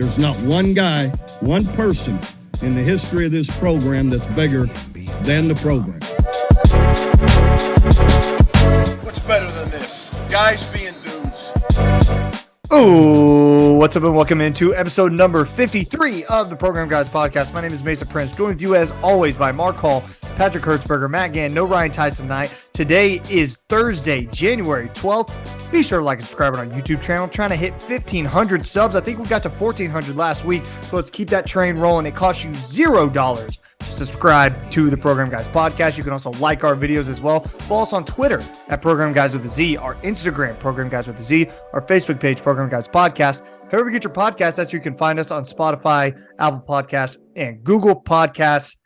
There's not one guy, one person in the history of this program that's bigger than the program. What's better than this? Guys being dudes. Oh, what's up and welcome into episode number 53 of the Program Guys podcast. My name is Mason Prince, joined with you as always by Mark Hall, Patrick Hertzberger, Matt Gann, no Ryan Tides tonight. Today is Thursday, January 12th. Be sure to like and subscribe on our YouTube channel. Trying to hit 1,500 subs. I think we got to 1,400 last week, so let's keep that train rolling. It costs you $0 to subscribe to the Program Guys podcast. You can also like our videos as well. Follow us on Twitter at Program Guys with a Z, our Instagram, Program Guys with a Z, our Facebook page, Program Guys Podcast. However you get your podcasts, that's where you can find us on Spotify, Apple Podcasts, and Google Podcasts.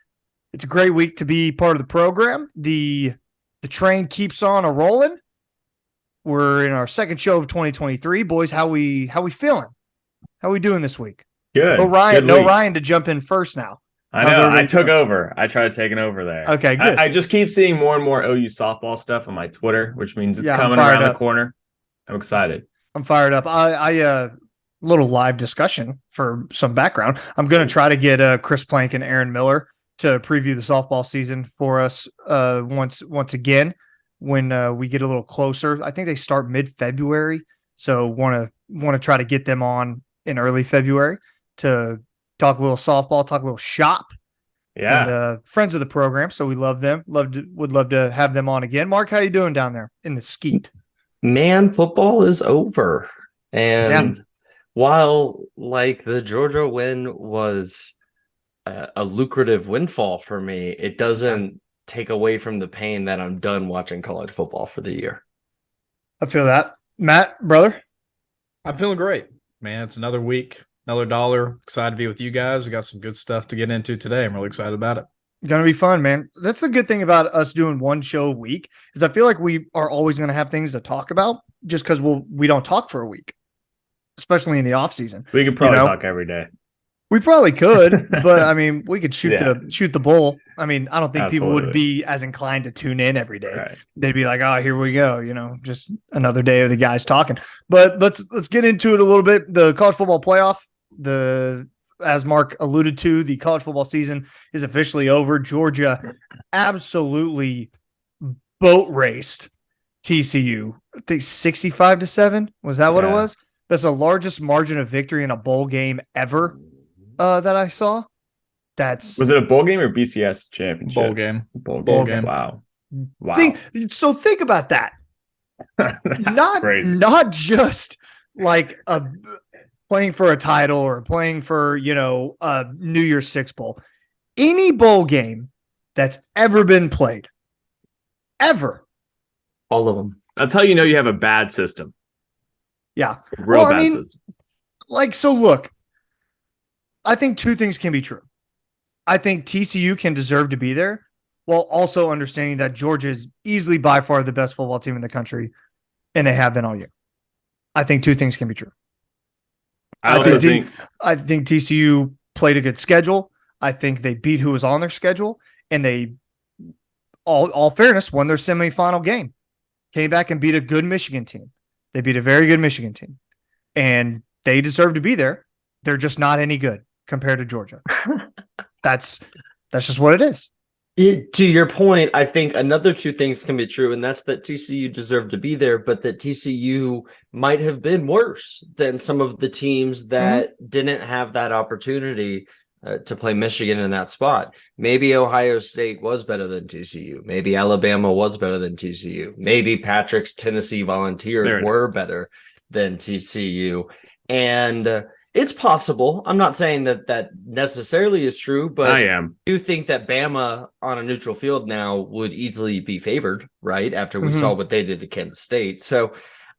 It's a great week to be part of the program. The train keeps on a rolling. We're in our second show of 2023. Boys, how we feeling? How we doing this week? Good. No Ryan to jump in first now. I know. I took over. I tried taking over there. Okay, good. I just keep seeing more and more OU softball stuff on my Twitter, which means it's coming around the corner. I'm excited. I'm fired up. I little live discussion for some background. I'm going to try to get Chris Plank and Aaron Miller to preview the softball season for us once again when we get a little closer. I think they start mid-February, so want to try to get them on in early February to talk a little softball, talk a little shop. Yeah. And, friends of the program, so we love them. Would love to have them on again. Mark, how you doing down there in the skeet? Man, football is over. And while like the Georgia win was a lucrative windfall for me, it doesn't take away from the pain that I'm done watching college football for the year. I feel that. Matt, brother? I'm feeling great, man. It's another week, another dollar. Excited to be with you guys. We got some good stuff to get into today. I'm really excited about it. Going to be fun, man. That's the good thing about us doing one show a week is I feel like we are always going to have things to talk about just because we don't talk for a week, especially in the off season. We could probably talk every day. We probably could, but I mean, we could shoot the bull. I mean, I don't think people would be as inclined to tune in every day. Right. They'd be like, "Oh, here we go," just another day of the guys talking. But let's get into it a little bit. The college football playoff, as Mark alluded to, the college football season is officially over. Georgia absolutely boat raced TCU. I think 65-7. Was that what it was? That's the largest margin of victory in a bowl game ever. That I saw. Was it a bowl game or BCS championship? Bowl game. Bowl game. Wow. Think about that. Not just like playing for a title or playing for a New Year's Six bowl. Any bowl game that's ever been played, ever. All of them. That's how you have a bad system. Yeah. Bad system. Look. I think two things can be true. I think TCU can deserve to be there while also understanding that Georgia is easily by far the best football team in the country, and they have been all year. I think two things can be true. I think TCU played a good schedule. I think they beat who was on their schedule, and they, all fairness, won their semifinal game. Came back and beat a good Michigan team. They beat a very good Michigan team, and they deserve to be there. They're just not any good compared to Georgia. That's just what it is. To your point, I think another two things can be true, and that's that TCU deserved to be there, but that TCU might have been worse than some of the teams that didn't have that opportunity to play Michigan in that spot. Maybe Ohio State was better than TCU. Maybe Alabama was better than TCU. Maybe Patrick's Tennessee Volunteers were better than TCU. And it's possible. I'm not saying that necessarily is true, but I do think that Bama on a neutral field now would easily be favored, right? After we saw what they did to Kansas State. So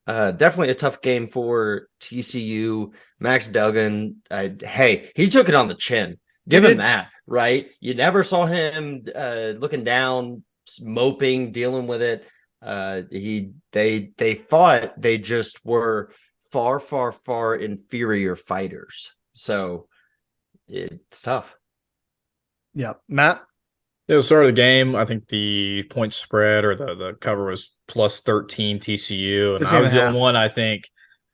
definitely a tough game for TCU. Max Duggan, he took it on the chin. Give him that, right? You never saw him looking down, moping, dealing with it. They thought they just were far, far, far inferior fighters. So it's tough. Yeah. Matt? At the start of the game, I think the point spread or the cover was plus 13 TCU. And I was the only one, I think,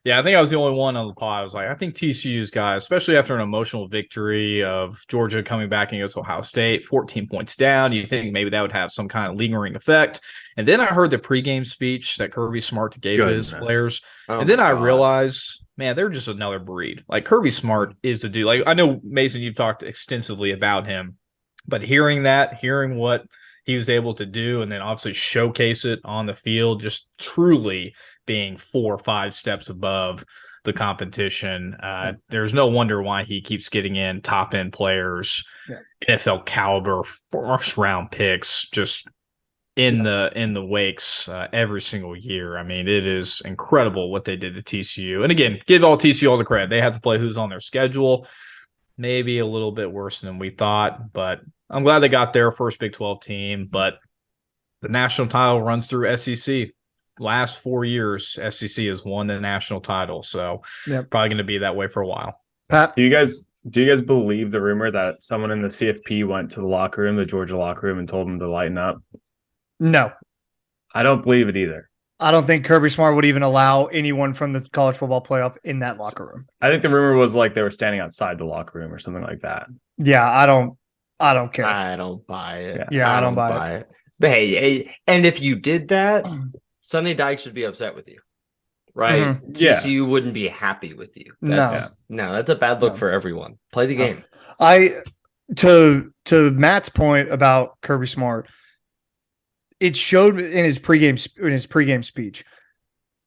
Yeah, I think I was the only one on the pod. I was like, I think TCU's guys, especially after an emotional victory of Georgia coming back against Ohio State, 14 points down, you think maybe that would have some kind of lingering effect. And then I heard the pregame speech that Kirby Smart gave to his players. And then I realized, man, they're just another breed. Like, Kirby Smart is the dude. Like, I know, Mason, you've talked extensively about him, but hearing what he was able to do and then obviously showcase it on the field, just truly being 4 or 5 steps above the competition. There's no wonder why he keeps getting in top end players, NFL caliber, first round picks, just in the wakes every single year. I mean, it is incredible what they did to TCU. And again, give all TCU all the credit. They have to play who's on their schedule. Maybe a little bit worse than we thought, but I'm glad they got their first Big 12 team. But the national title runs through SEC. Last 4 years, SEC has won the national title, so probably going to be that way for a while. Pat, do you guys believe the rumor that someone in the CFP went to the locker room, the Georgia locker room, and told them to lighten up? No, I don't believe it either. I don't think Kirby Smart would even allow anyone from the college football playoff in that locker room. I think the rumor was like they were standing outside the locker room or something like that. Yeah, I don't care. I don't buy it. Yeah, I don't buy it. But hey, and if you did that, Sonny Dykes would be upset with you, right? Mm-hmm. TCU wouldn't be happy with you. That's a bad look for everyone. Play the game. To Matt's point about Kirby Smart, it showed in his pregame speech.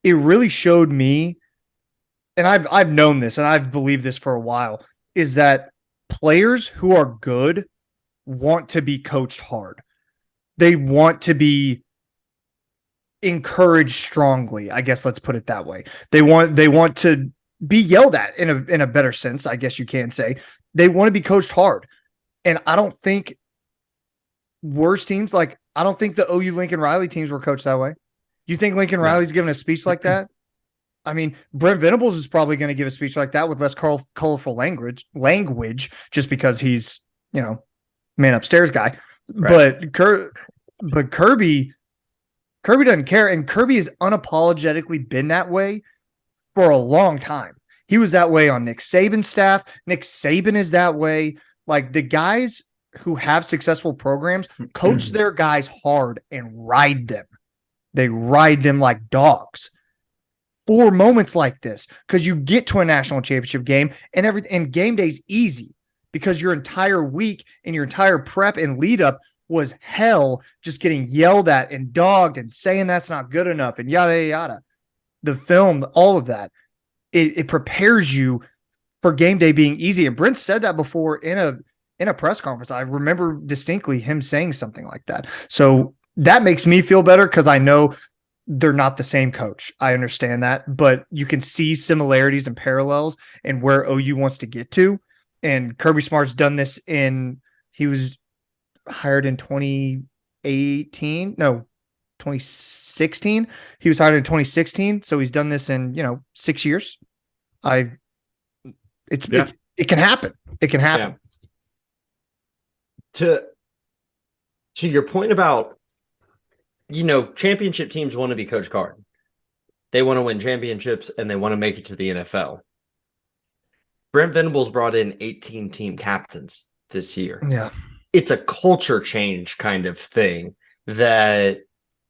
It really showed me, and I've known this and I've believed this for a while, is that players who are good want to be coached hard. They want to be encouraged strongly. I guess let's put it that way. They want to be yelled at in a better sense, I guess you can say. They want to be coached hard. And I don't think worse teams, like I don't think the OU Lincoln Riley teams were coached that way. You think Lincoln Riley's giving a speech like that? I mean, Brent Venables is probably going to give a speech like that with less colorful language, just because he's, man upstairs guy. Right. But Kirby doesn't care, and Kirby has unapologetically been that way for a long time. He was that way on Nick Saban's staff. Nick Saban is that way. Like, the guys who have successful programs coach their guys hard and ride them. They ride them like dogs for moments like this, because you get to a national championship game and game day's easy because your entire week and your entire prep and lead up was hell, just getting yelled at and dogged and saying that's not good enough and yada, yada, yada. The film, all of that, it prepares you for game day being easy. And Brent said that before in a press conference. I remember distinctly him saying something like that. So that makes me feel better, because I know they're not the same coach. I understand that, but you can see similarities and parallels in where OU wants to get to. And Kirby Smart's done this he was hired in 2016. He was hired in 2016. So he's done this in, 6 years. It can happen. It can happen. Yeah. To your point about, championship teams want to be coached hard. They want to win championships and they want to make it to the NFL. Brent Venables brought in 18 team captains this year. Yeah. It's a culture change kind of thing that,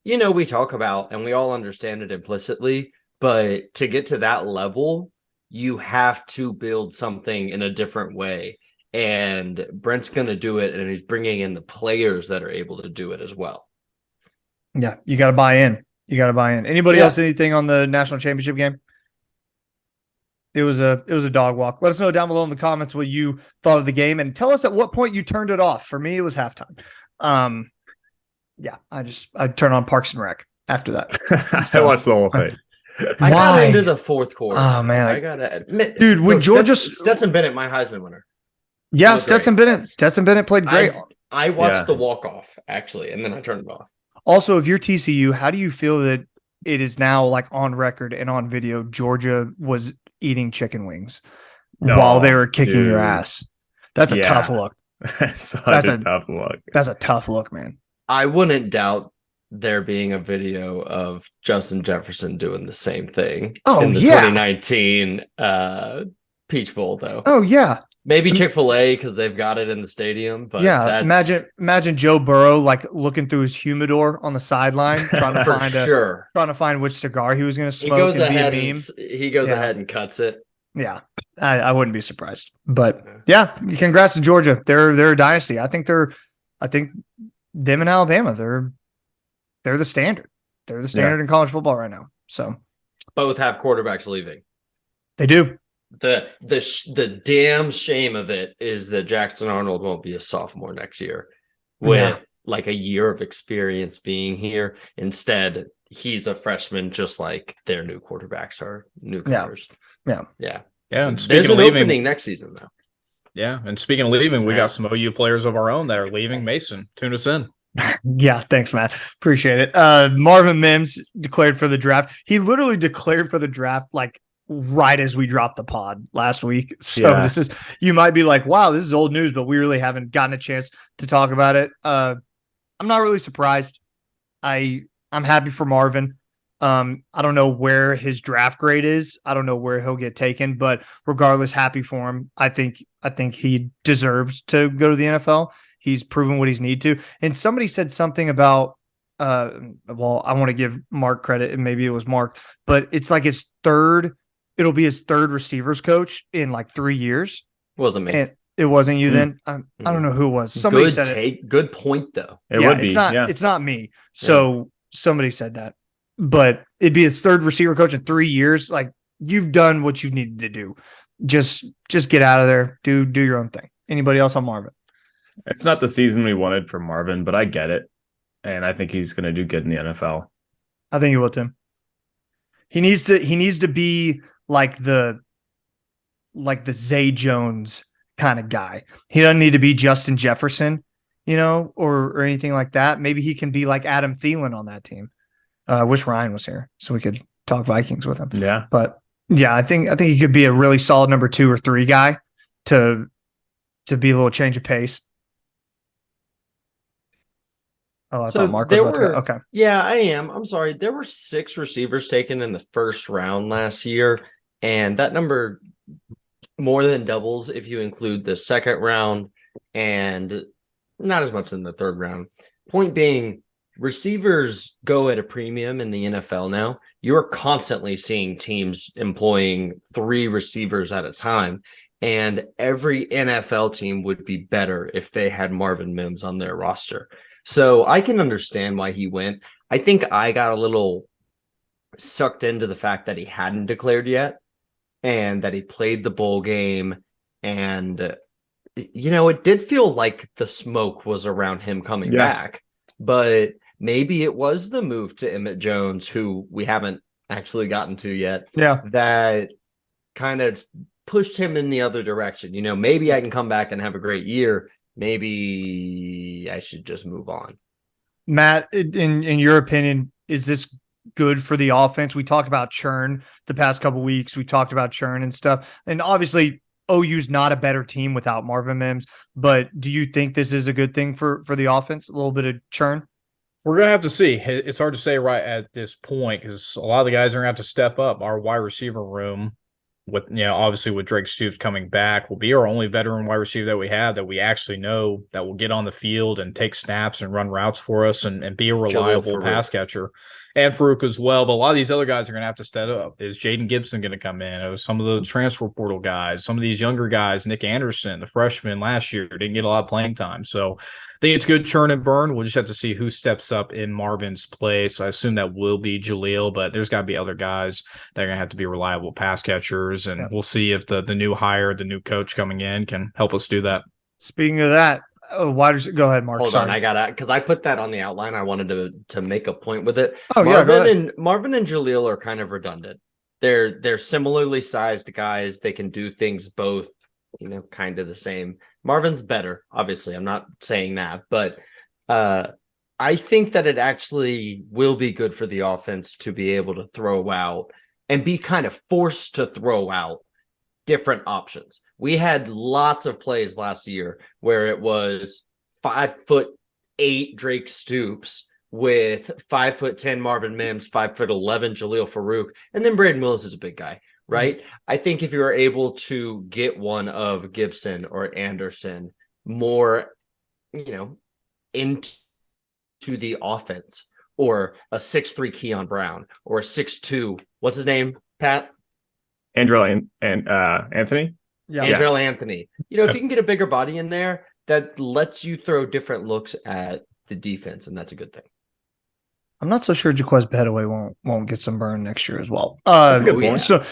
we talk about and we all understand it implicitly, but to get to that level, you have to build something in a different way. And Brent's going to do it, and he's bringing in the players that are able to do it as well. Yeah, you got to buy in. Anybody else, anything on the national championship game? It was a dog walk. Let us know down below in the comments what you thought of the game, and tell us at what point you turned it off. For me, it was halftime. I turned on Parks and Rec after that. I watched the whole thing. I got into the fourth quarter. Oh man, I gotta admit, dude, when Georgia Stetson Bennett, my Heisman winner. Yeah, Stetson Bennett played great. I watched the walk off actually, and then I turned it off. Also, if you're TCU, how do you feel that it is now like on record and on video? Georgia was eating chicken wings while they were kicking your ass. That's a tough look. That's a tough look. That's a tough look, man. I wouldn't doubt there being a video of Justin Jefferson doing the same thing Oh, in the yeah. 2019 Peach Bowl, though. Oh yeah. Maybe Chick-fil-A because they've got it in the stadium, but Yeah, that's imagine Joe Burrow like looking through his humidor on the sideline, trying to for find sure. trying to find which cigar he was going to He smoke goes and be a ahead meme. he goes Yeah. ahead and cuts it. Yeah, I wouldn't be surprised. But yeah, congrats to Georgia. They're a dynasty. I think them in Alabama, they're the standard. They're the standard in college football right now. So Both have quarterbacks leaving. they do. The damn shame of it is that Jackson Arnold won't be a sophomore next year with like a year of experience being here. Instead, he's a freshman, just like their new quarterbacks are newcomers. Yeah. Yeah. And There's speaking an of leaving, opening next season, though. yeah, and speaking of leaving, we Yeah. got some OU players of our own that are leaving. Mason, tune us in. Yeah, thanks, Matt. Appreciate it. Marvin Mims declared for the draft. He literally declared for the draft like right as we dropped the pod last week. So this is, you might be like, wow, this is old news, but we really haven't gotten a chance to talk about it. I'm not really surprised. I'm happy for Marvin. I don't know where his draft grade is. I don't know where he'll get taken, but regardless, happy for him. I think he deserves to go to the NFL. He's proven what he's need to. And somebody said something about, well, I want to give Mark credit, and maybe it was Mark, but it's like it'll be his third receivers coach in like 3 years. Wasn't me. And it wasn't you then? I don't know who it was. Somebody said it. Good point, though. It would be. It's not me. So somebody said that. But it'd be his third receiver coach in 3 years. Like, you've done what you needed to do. Just get out of there. Do your own thing. Anybody else on Marvin? It's not the season we wanted for Marvin, but I get it. And I think he's going to do good in the NFL. I think he will, Tim. He needs to be like the Zay Jones kind of guy. He doesn't need to be Justin Jefferson, or anything like that. Maybe he can be like Adam Thielen on that team. I wish Ryan was here so we could talk Vikings with him. Yeah. But yeah, I think he could be a really solid number 2 or 3 guy to be a little change of pace. Oh, I thought Mark was about to go. Okay. Yeah, I am. I'm sorry. There were 6 receivers taken in the first round last year, and that number more than doubles if you include the second round and not as much in the third round. Point being, receivers go at a premium in the NFL now. You're constantly seeing teams employing 3 receivers at a time, and every NFL team would be better if they had Marvin Mims on their roster. So I can understand why he went. I think I got a little sucked into the fact that he hadn't declared yet and that he played the bowl game. And, it did feel like the smoke was around him coming back. But maybe it was the move to Emmett Jones, who we haven't actually gotten to yet. Yeah. That kind of pushed him in the other direction. Maybe I can come back and have a great year. Maybe I should just move on. Matt, in your opinion, is this good for the offense? We talked about churn the past couple weeks. We talked about churn and stuff. And obviously, OU's not a better team without Marvin Mims. But do you think this is a good thing for the offense? A little bit of churn? We're going to have to see. It's hard to say right at this point because a lot of the guys are going to have to step up. Our wide receiver room, with obviously with Drake Stoops coming back, will be our only veteran wide receiver that we have that we actually know that will get on the field and take snaps and run routes for us and be a reliable pass catcher. And Farouk as well. But a lot of these other guys are going to have to step up. Is Jaden Gibson going to come in? Or some of the transfer portal guys, some of these younger guys, Nick Anderson, the freshman last year, didn't get a lot of playing time. So I think it's good churn and burn. We'll just have to see who steps up in Marvin's place. I assume that will be Jaleel, but there's got to be other guys that are going to have to be reliable pass catchers. And we'll see if the new hire, the new coach coming in can help us do that. Speaking of that, why does it go ahead, Mark? Hold on, I gotta, because I put that on the outline. I wanted to make a point with it. Oh, Marvin, go ahead. and Marvin and Jaleel are kind of redundant. They're similarly sized guys. They can do things both, kind of the same. Marvin's better, obviously. I'm not saying that, but I think that it actually will be good for the offense to be able to throw out and be kind of forced to throw out different options. We had lots of plays last year where it was 5'8" Drake Stoops with 5'10" Marvin Mims, 5'11" Jaleel Farouk, and then Braden Willis is a big guy, right? I think if you were able to get one of Gibson or Anderson more, into the offense, or a 6'3" Keon Brown, or a 6'2", what's his name, Pat? Andrell and Anthony. Yeah. Andrell Anthony. If you can get a bigger body in there, that lets you throw different looks at the defense, and that's a good thing. I'm not so sure Jaquez Petaway won't get some burn next year as well. That's a good point. So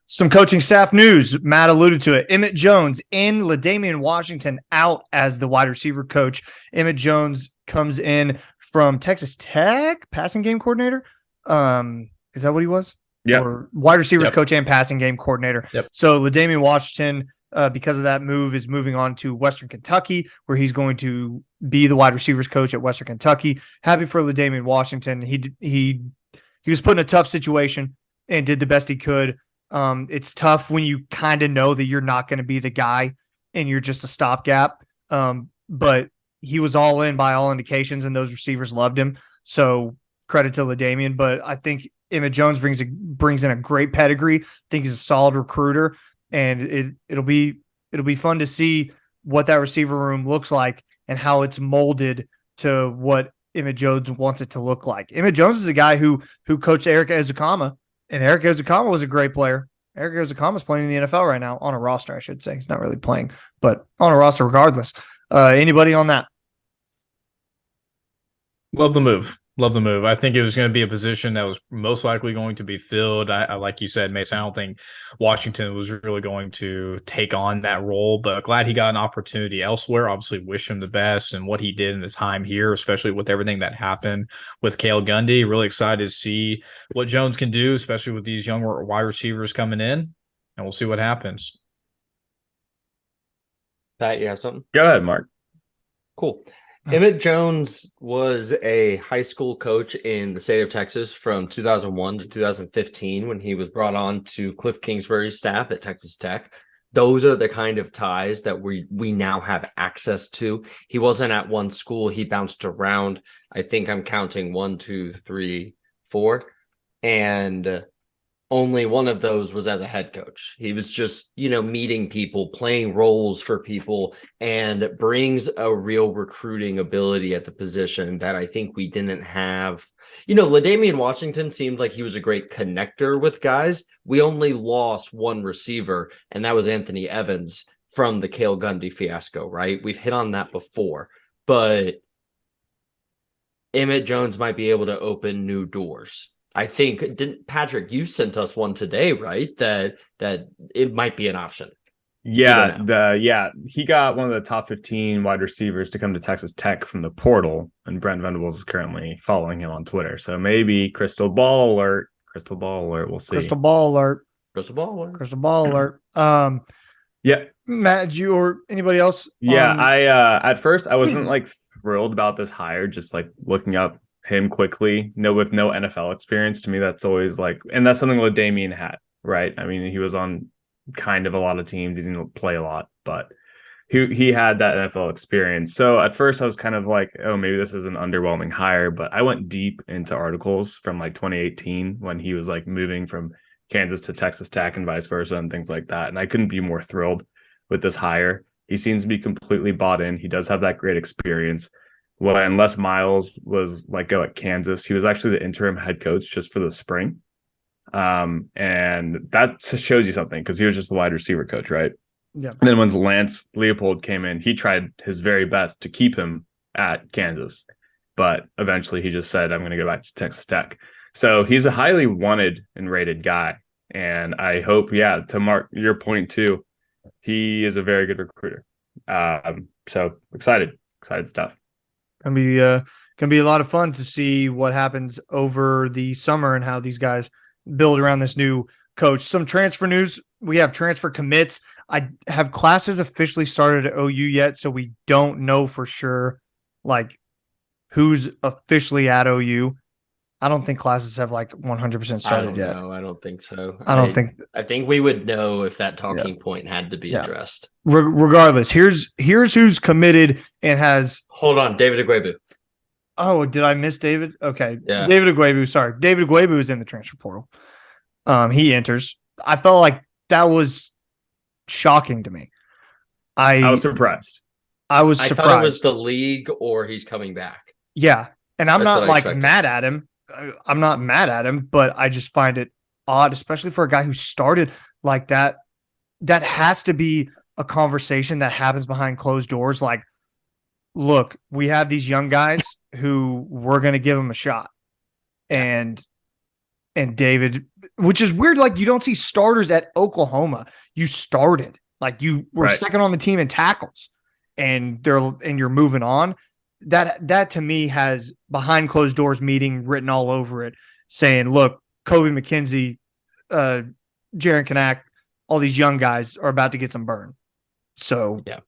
some coaching staff news. Matt alluded to it. Emmett Jones in, LaDainian Washington out as the wide receiver coach. Emmett Jones comes in from Texas Tech, passing game coordinator. Is that what he was? Yeah. Or wide receivers coach and passing game coordinator. Yep. So LaDainian Washington, because of that move, is moving on to Western Kentucky, where he's going to be the wide receivers coach at Western Kentucky. Happy for LaDainian Washington. He was put in a tough situation and did the best he could. It's tough when you kind of know that you're not going to be the guy and you're just a stopgap. But he was all in by all indications, and those receivers loved him. So credit to LaDainian. But I think Emmett Jones brings in a great pedigree. I think he's a solid recruiter, and it'll be fun to see what that receiver room looks like and how it's molded to what Emmett Jones wants it to look like. Emmett Jones is a guy who coached Eric Ezukama, and Eric Ezukama was a great player. Eric Ezukama is playing in the NFL right now, on a roster, I should say. He's not really playing, but on a roster regardless. Anybody on that? Love the move. I think it was going to be a position that was most likely going to be filled. I like you said, Mason, I don't think Washington was really going to take on that role, but glad he got an opportunity elsewhere. Obviously wish him the best and what he did in his time here, especially with everything that happened with Cale Gundy. Really excited to see what Jones can do, especially with these younger wide receivers coming in, and we'll see what happens. Pat, you have something? Go ahead, Mark. Cool. Emmett Jones was a high school coach in the state of Texas from 2001 to 2015 when he was brought on to Cliff Kingsbury's staff at Texas Tech. Those are the kind of ties that we now have access to. He wasn't at one school. He bounced around. I think I'm counting 1, 2, 3, 4. And only one of those was as a head coach. He was just, meeting people, playing roles for people, and brings a real recruiting ability at the position that I think we didn't have. LaDainian Washington seemed like he was a great connector with guys. We only lost one receiver, and that was Anthony Evans from the Cale Gundy fiasco, right? We've hit on that before, but Emmett Jones might be able to open new doors. I think, didn't Patrick, you sent us one today, right? That it might be an option. Yeah, he got one of the top 15 wide receivers to come to Texas Tech from the portal, and Brent Venables is currently following him on Twitter. So maybe crystal ball alert. We'll see. Crystal ball alert. Yeah, Matt, you or anybody else? Yeah, I at first I wasn't like thrilled about this hire. Just like looking up him quickly, with no NFL experience, to me that's always like, and that's something LaDainian had, right? I mean, he was on kind of a lot of teams, he didn't play a lot, but he had that NFL experience. So at first I was kind of like, oh, maybe this is an underwhelming hire, but I went deep into articles from like 2018 when he was like moving from Kansas to Texas Tech and vice versa and things like that, and I couldn't be more thrilled with this hire. He seems to be completely bought in. He does have that great experience. Well, unless Miles was let go at Kansas, he was actually the interim head coach just for the spring. And that shows you something, because he was just the wide receiver coach, right? Yeah. And then once Lance Leopold came in, he tried his very best to keep him at Kansas. But eventually he just said, I'm going to go back to Texas Tech. So he's a highly wanted and rated guy. And I hope, to Mark, your point too, he is a very good recruiter. So excited stuff. Gonna be a lot of fun to see what happens over the summer and how these guys build around this new coach. Some transfer news. We have transfer commits. I have classes officially started at OU yet, so we don't know for sure like who's officially at OU. I don't think classes have like 100% started yet. No, I don't think so. I think we would know if that talking point had to be addressed. Regardless, here's who's committed and has. Hold on, David Ugwoegbu. Oh, did I miss David? Okay. Yeah. David Ugwoegbu, sorry. David Ugwoegbu is in the transfer portal. He enters. I felt like that was shocking to me. I was surprised. I was I surprised. thought it was the league or he's coming back. Yeah. And I'm That's not what I like expected. mad at him. I'm not mad at him, but I just find it odd, especially for a guy who started like that. That has to be a conversation that happens behind closed doors. Like, look, we have these young guys who we're going to give them a shot. And David, which is weird. Like, you don't see starters at Oklahoma. You started, like, you were Right. second on the team in tackles, and you're moving on. That to me has behind closed doors meeting written all over it, saying, look, Kobe McKenzie, Jaron Kanak, all these young guys are about to get some burn. So Yeah.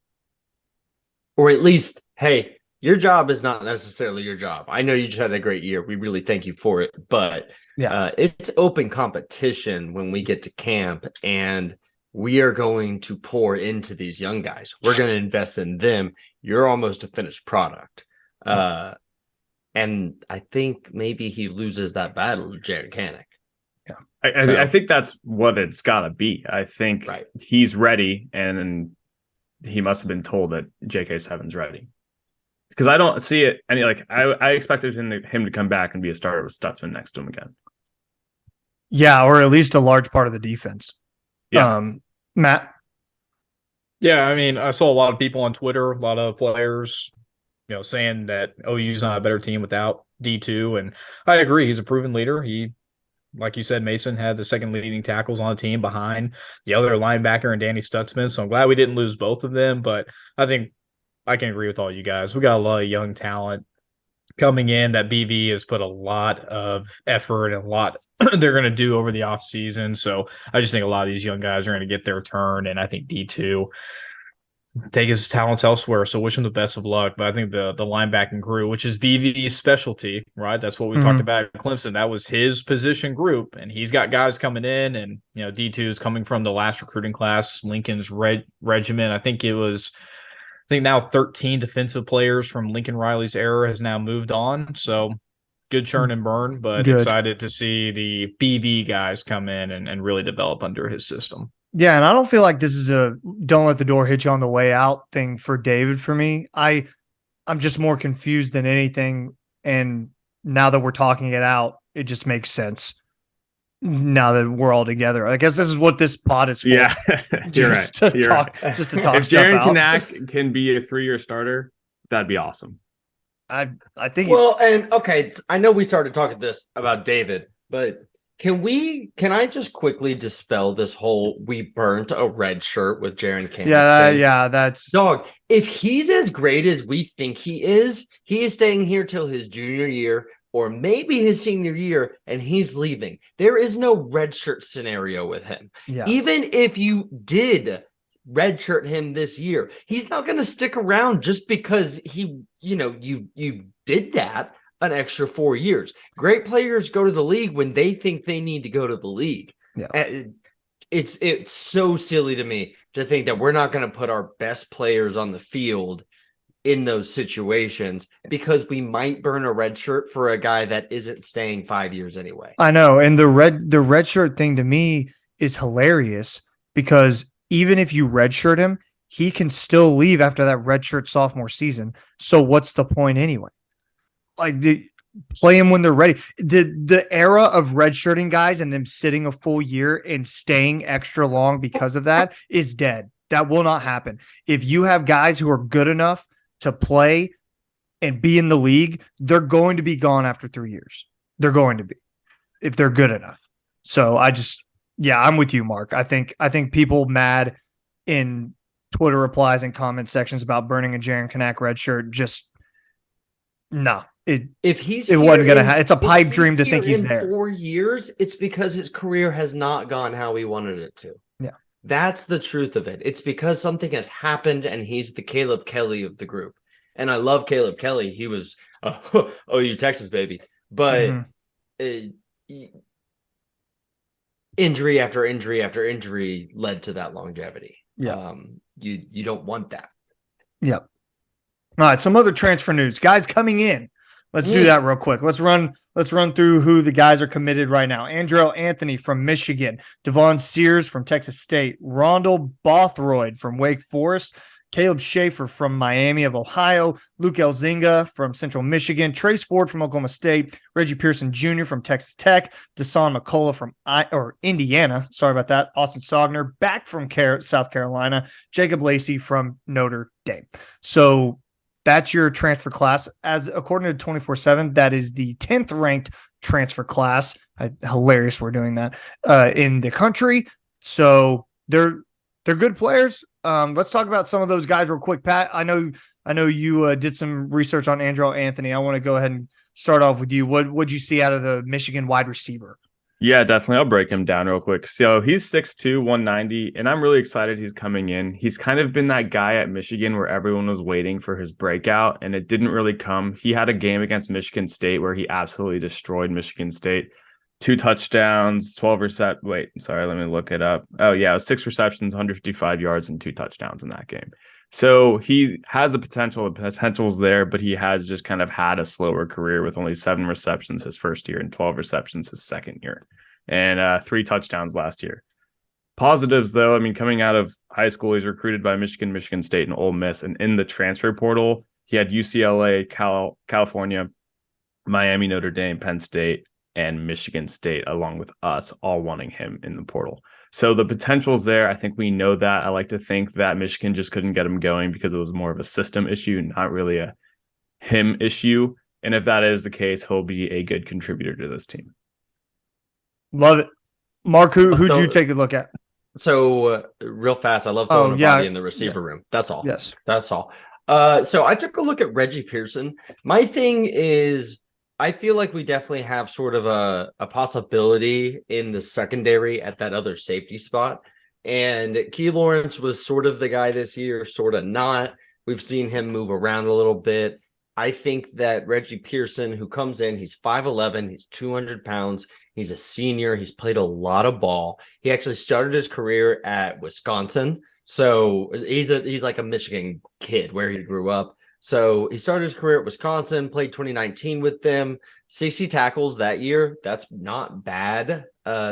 Or at least, hey, your job is not necessarily your job. I know you just had a great year. We really thank you for it. But it's open competition when we get to camp, and we are going to pour into these young guys. We're going to invest in them. You're almost a finished product. And I think maybe he loses that battle to Jaron Kanak. I think that's what it's got to be. I think he's ready, and he must have been told that JK7's ready. Because I don't see it any like I expected him to come back and be a starter with Stutzman next to him again. yeah, or at least a large part of the defense. Yeah. Matt. Yeah, I mean, I saw a lot of people on Twitter, a lot of players, saying that OU's not a better team without D2, and I agree. He's a proven leader. He, like you said, Mason had the second leading tackles on the team behind the other linebacker and Danny Stutzman. So I'm glad we didn't lose both of them. But I think I can agree with all you guys. We got a lot of young talent coming in that BV has put a lot of effort and a lot they're going to do over the offseason. So I just think a lot of these young guys are going to get their turn. And I think D2 take his talents elsewhere. So wish him the best of luck. But I think the linebacking crew, which is BV's specialty, right? That's what we talked about at Clemson. That was his position group. And he's got guys coming in, and D2 is coming from the last recruiting class, Lincoln's regiment. I think now 13 defensive players from Lincoln Riley's era has now moved on. So good churn and burn, but excited to see the BV guys come in and really develop under his system. Yeah, and I don't feel like this is a don't let the door hit you on the way out thing for David for me. I'm just more confused than anything. And now that we're talking it out, it just makes sense. Now that we're all together, I guess this is what this pod is for. Yeah, you're right. Just to talk if stuff Jaron out. Kanak can be a 3-year starter, that'd be awesome. I think. Well, and okay, I know we started talking this about David, but can I just quickly dispel this whole we burnt a red shirt with Jaron Kanak? That's dog. If he's as great as we think he is staying here till his junior year or maybe his senior year, and he's leaving. There is no redshirt scenario with him. Yeah. Even if you did redshirt him this year, he's not going to stick around just because you did that an extra 4 years. Great players go to the league when they think they need to go to the league. Yeah. It's so silly to me to think that we're not going to put our best players on the field in those situations because we might burn a red shirt for a guy that isn't staying 5 years anyway. I know. And the red shirt thing to me is hilarious because even if you red shirt him, he can still leave after that red shirt sophomore season. So what's the point anyway? Like play them when they're ready. The era of redshirting guys and them sitting a full year and staying extra long because of that is dead. That will not happen. If you have guys who are good enough to play and be in the league, they're going to be gone after 3 years. They're going to be, if they're good enough. So I'm with you, Mark. I think people mad in Twitter replies and comment sections about burning a Jaron Kanak red shirt. Just no. It wasn't gonna happen. It's a pipe dream to think he's there. 4 years, it's because his career has not gone how we wanted it to. Yeah. That's the truth of it. It's because something has happened and he's the Caleb Kelly of the group. And I love Caleb Kelly. He was OU Texas baby. But injury after injury after injury led to that longevity. Yeah. You don't want that. Yep. All right, some other transfer news. Guys coming in. Let's do that real quick. Let's run through who the guys are committed right now. Andrell Anthony from Michigan, Devon Sears from Texas State, Rondell Bothroyd from Wake Forest, Caleb Schaefer from Miami of Ohio, Luke Elzinga from Central Michigan, Trace Ford from Oklahoma State, Reggie Pearson Jr. from Texas Tech, Dasan McCullough from Indiana. Sorry about that. Austin Sogner back from South Carolina, Jacob Lacey from Notre Dame. So that's your transfer class. As according to 24/7, that is the 10th ranked transfer class. Hilarious we're doing that in the country. So they're good players. Let's talk about some of those guys real quick. Pat, I know you did some research on Andrell Anthony. I want to go ahead and start off with you. What'd you see out of the Michigan wide receiver? Yeah, definitely. I'll break him down real quick. So he's 6'2", 190, and I'm really excited he's coming in. He's kind of been that guy at Michigan where everyone was waiting for his breakout, and it didn't really come. He had a game against Michigan State where he absolutely destroyed Michigan State. 2 touchdowns, 12 receptions. Wait, sorry, let me look it up. Oh, yeah, it was 6 receptions, 155 yards, and 2 touchdowns in that game. So he has a potential. The potential's there, but he has just kind of had a slower career with only 7 receptions his first year and 12 receptions his second year, and 3 touchdowns last year. Positives, though, I mean, coming out of high school, he's recruited by Michigan, Michigan State, and Ole Miss. And in the transfer portal, he had UCLA, California, Miami, Notre Dame, Penn State, and Michigan State, along with us, all wanting him in the portal. So the potential's there. I think we know that. I like to think that Michigan just couldn't get him going because it was more of a system issue, not really a him issue. And if that is the case, he'll be a good contributor to this team. Love it. Mark, who'd you take a look at? So real fast, I love throwing a body in the receiver room. That's all. Yes. That's all. So I took a look at Reggie Pearson. My thing is, I feel like we definitely have sort of a possibility in the secondary at that other safety spot. And Key Lawrence was sort of the guy this year, sort of not. We've seen him move around a little bit. I think that Reggie Pearson, who comes in, he's 5'11", he's 200 pounds. He's a senior. He's played a lot of ball. He actually started his career at Wisconsin. So he's like a Michigan kid where he grew up. So he started his career at Wisconsin, played 2019 with them, 60 tackles that year. That's not bad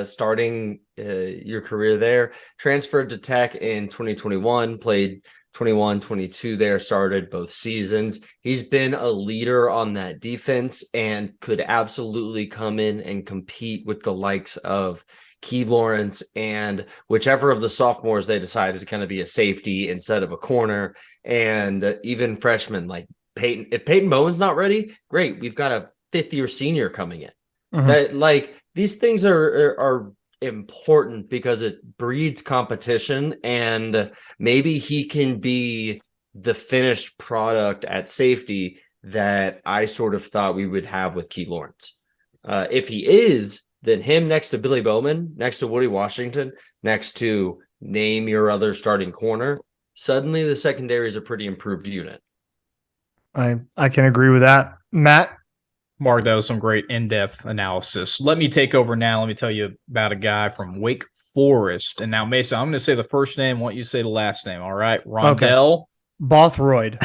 starting your career there. Transferred to Tech in 2021, played 21, 22 there, started both seasons. He's been a leader on that defense and could absolutely come in and compete with the likes of Key Lawrence and whichever of the sophomores they decide is going to be a safety instead of a corner, and even freshmen like Peyton. If Peyton Bowen's not ready, great. We've got a 5th-year senior coming in. That, like, these things are important because it breeds competition, and maybe he can be the finished product at safety that I sort of thought we would have with Key Lawrence. If he is, then him next to Billy Bowman, next to Woody Washington, next to name your other starting corner, suddenly the secondary is a pretty improved unit. I can agree with that. Matt? Mark, that was some great in-depth analysis. Let me take over now. Let me tell you about a guy from Wake Forest. And now, Mason, I'm going to say the first name. I want you to say the last name. All right. Rondell Bothroyd.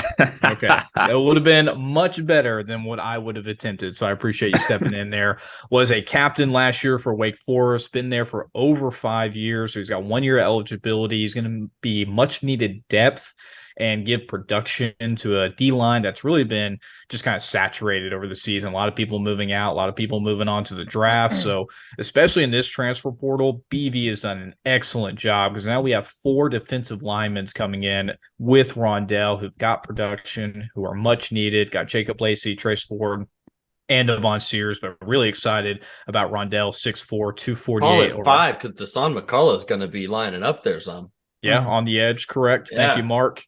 Okay. That would have been much better than what I would have attempted. So I appreciate you stepping in there. Was a captain last year for Wake Forest. Been there for over 5 years. So he's got 1 year eligibility. He's going to be much needed depth and give production to a D-line that's really been just kind of saturated over the season. A lot of people moving out, a lot of people moving on to the draft. So especially in this transfer portal, BV has done an excellent job because now we have 4 defensive linemen coming in with Rondell who've got production, who are much needed. Got Jacob Lacey, Trace Ford, and Devon Sears, but really excited about Rondell, 6'4", 248. Call it 5 because Dasan McCullough is going to be lining up there some. Yeah, on the edge, correct. Thank you, Mark.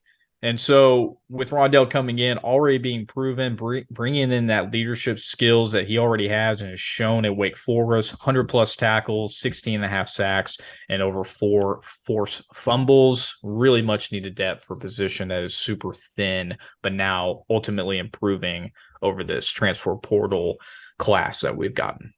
And so with Rondell coming in, already being proven, bringing in that leadership skills that he already has and has shown at Wake Forest, 100-plus tackles, 16.5 sacks, and over 4 forced fumbles. Really much needed depth for a position that is super thin, but now ultimately improving over this transfer portal class that we've gotten.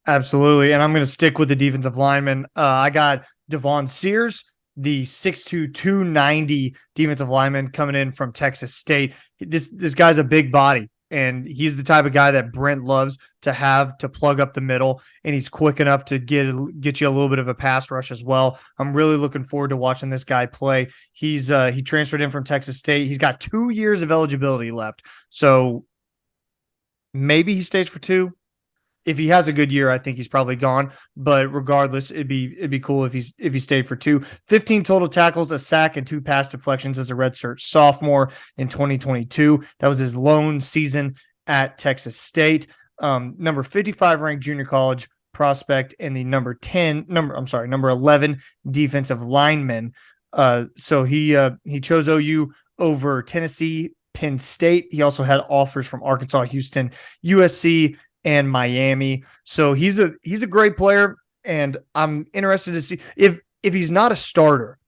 Absolutely. And I'm going to stick with the defensive lineman. I got Devon Sears, the 6'2", 290 defensive lineman coming in from Texas State. This guy's a big body. and he's the type of guy that Brent loves to have to plug up the middle, and he's quick enough to get you a little bit of a pass rush as well. I'm really looking forward to watching this guy play. He transferred in from Texas State. He's got 2 years of eligibility left, so maybe he stays for 2. If he has a good year, I think he's probably gone. But regardless, it'd be cool if he stayed for 2. 15 total tackles, a sack, and 2 pass deflections as a redshirt sophomore in 2022. That was his lone season at Texas State. Number 55 ranked junior college prospect and the number 11 defensive lineman. So he chose OU over Tennessee, Penn State. He also had offers from Arkansas, Houston, USC, and Miami. So he's a great player, and I'm interested to see if he's not a starter,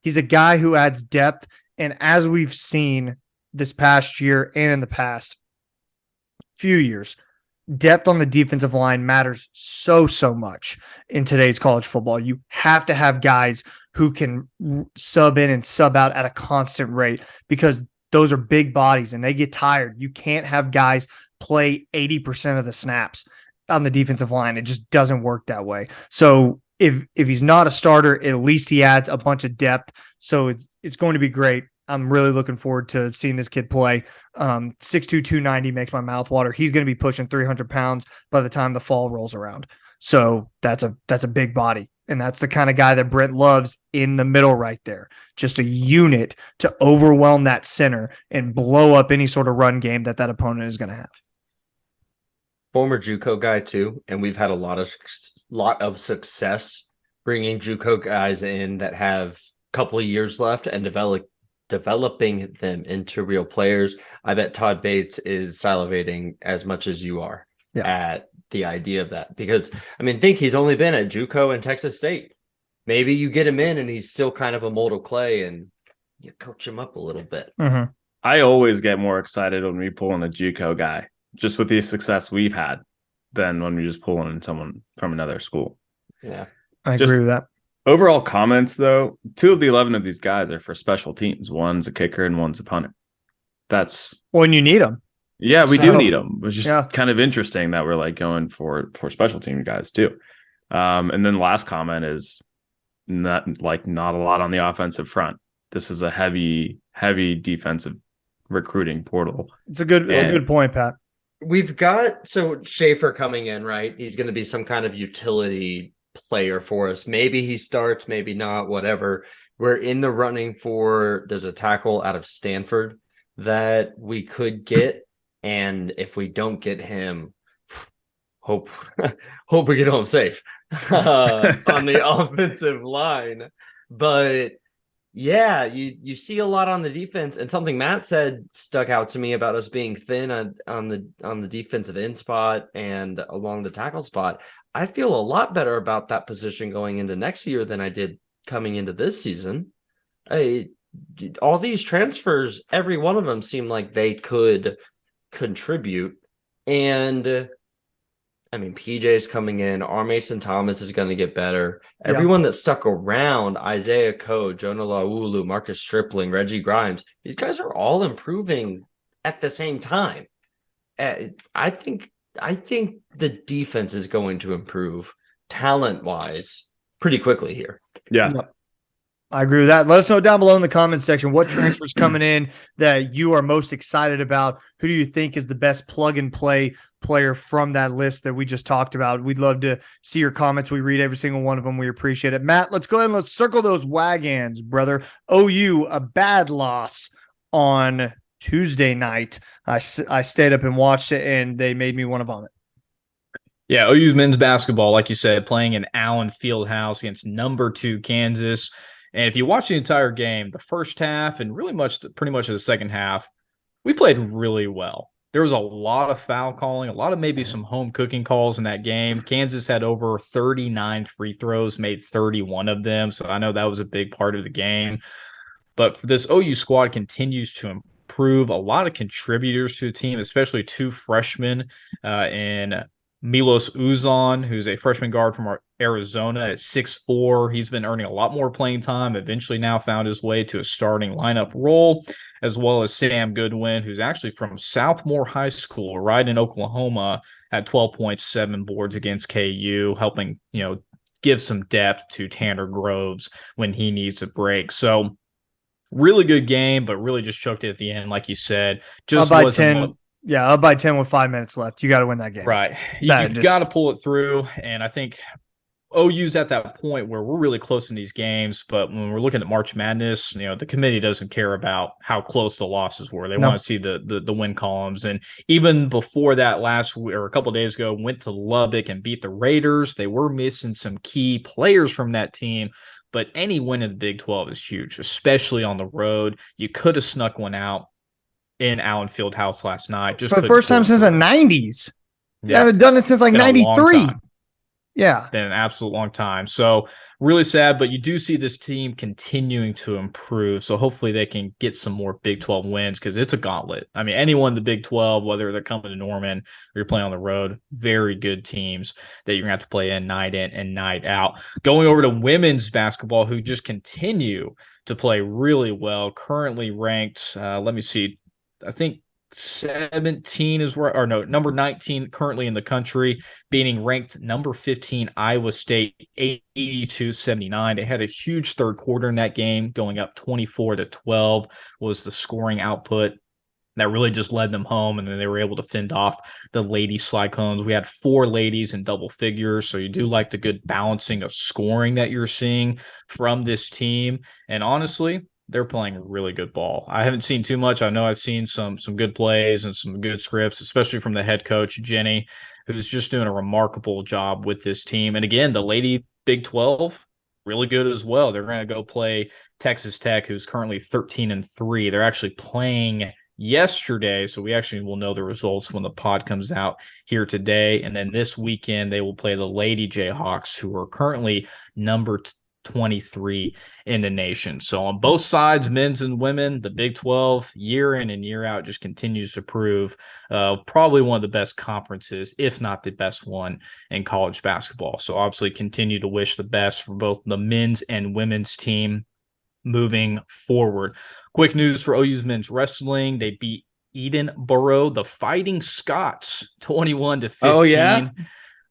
he's a guy who adds depth. And as we've seen this past year and in the past few years, depth on the defensive line matters so much in today's college football. You have to have guys who can sub in and sub out at a constant rate, because those are big bodies and they get tired. You can't have guys play 80% of the snaps on the defensive line. It just doesn't work that way. So if he's not a starter, at least he adds a bunch of depth. So it's going to be great. I'm really looking forward to seeing this kid play. 6'2", 290 makes my mouth water. He's going to be pushing 300 pounds by the time the fall rolls around. So that's a big body. And that's the kind of guy that Brent loves in the middle right there. Just a unit to overwhelm that center and blow up any sort of run game that opponent is going to have. Former JUCO guy too, and we've had a lot of success bringing JUCO guys in that have a couple of years left and developing them into real players. I bet Todd Bates is salivating as much as you are at the idea of that, because think he's only been at JUCO and Texas State. Maybe you get him in and he's still kind of a mold of clay and you coach him up a little bit. Mm-hmm. I always get more excited when we pull in a JUCO guy, just with the success we've had, than when we just pull in someone from another school. Yeah, I agree with that. Overall comments, though, 2 of the 11 of these guys are for special teams. One's a kicker and one's a punter. That's when you need them. Yeah, we do need them. It's just kind of interesting that we're like going for special team guys too. And then last comment is not a lot on the offensive front. This is a heavy defensive recruiting portal. It's a good point, Pat. We've got Schaefer coming in, right? He's going to be some kind of utility player for us. Maybe he starts, maybe not, whatever. We're in the running there's a tackle out of Stanford that we could get. And if we don't get him, hope we get home safe on the offensive line. But yeah, you see a lot on the defense, and something Matt said stuck out to me about us being thin on the defensive end spot and along the tackle spot. I feel a lot better about that position going into next year than I did coming into this season. All these transfers, every one of them seem like they could contribute. And PJ's coming in, R. Mason Thomas is going to get better. Everyone that stuck around, Isaiah Coe, Jonah Laulu, Marcus Stripling, Reggie Grimes, these guys are all improving at the same time. I think the defense is going to improve talent-wise pretty quickly here. Yeah. I agree with that. Let us know down below in the comments section what transfers coming in that you are most excited about. Who do you think is the best plug and play player from that list that we just talked about? We'd love to see your comments. We read every single one of them. We appreciate it. Matt, let's go ahead and let's circle those wagons, brother. OU, a bad loss on Tuesday night. I stayed up and watched it, and they made me want to vomit. Yeah, OU men's basketball, like you said, playing in Allen Fieldhouse against number 2 Kansas. And if you watch the entire game, the first half and pretty much the second half, we played really well. There was a lot of foul calling, a lot of maybe some home cooking calls in that game. Kansas had over 39 free throws, made 31 of them. So I know that was a big part of the game. But for this OU squad continues to improve. A lot of contributors to the team, especially 2 freshmen in Milos Uzan, who's a freshman guard from Arizona at 6'4". He's been earning a lot more playing time, eventually now found his way to a starting lineup role. as well as Sam Goodwin, who's actually from Southmore High School, right in Oklahoma, had 12 points, 7 boards against KU, helping, give some depth to Tanner Groves when he needs a break. So really good game, but really just choked it at the end, like you said. Just up by wasn't 10. Yeah, up by 10 with 5 minutes left. You got to win that game. right. You got to pull it through, and I think OU's at that point where we're really close in these games, but when we're looking at March Madness, the committee doesn't care about how close the losses were. They want to see the win columns. And even before that last week or a couple of days ago, went to Lubbock and beat the Raiders. They were missing some key players from that team, but any win in the Big 12 is huge, especially on the road. You could have snuck one out in Allen Fieldhouse last night. Just for the first time since the 90s. Yeah. They haven't done it since like 93. Yeah. Been an absolute long time. So really sad, but you do see this team continuing to improve. So hopefully they can get some more Big 12 wins because it's a gauntlet. I mean, anyone in the Big 12, whether they're coming to Norman or you're playing on the road, very good teams that you're going to have to play in and night out. Going over to women's basketball, who just continue to play really well, currently ranked, let me see, I think 17 is where, or no, number 19 currently in the country, beating ranked number 15 Iowa State 82-79. They had a huge third quarter in that game, going up 24-12 was the scoring output. That really just led them home, and then they were able to fend off the Lady Cyclones. We had 4 ladies in double figures, so you do like the good balancing of scoring that you're seeing from this team. And honestly, they're playing really good ball. I haven't seen too much. I know I've seen some good plays and some good scripts, especially from the head coach, Jenny, who's just doing a remarkable job with this team. And again, the Lady Big 12, really good as well. They're going to go play Texas Tech, who's currently 13-3. They're actually playing yesterday, so we actually will know the results when the pod comes out here today. And then this weekend, they will play the Lady Jayhawks, who are currently number 23 in the nation. So on both sides, men's and women, the Big 12 year in and year out just continues to prove probably one of the best conferences, if not the best one in college basketball. So obviously continue to wish the best for both the men's and women's team moving forward. Quick news for OU's men's wrestling. They beat Edinburgh, the Fighting Scots, 21-15. Oh, yeah?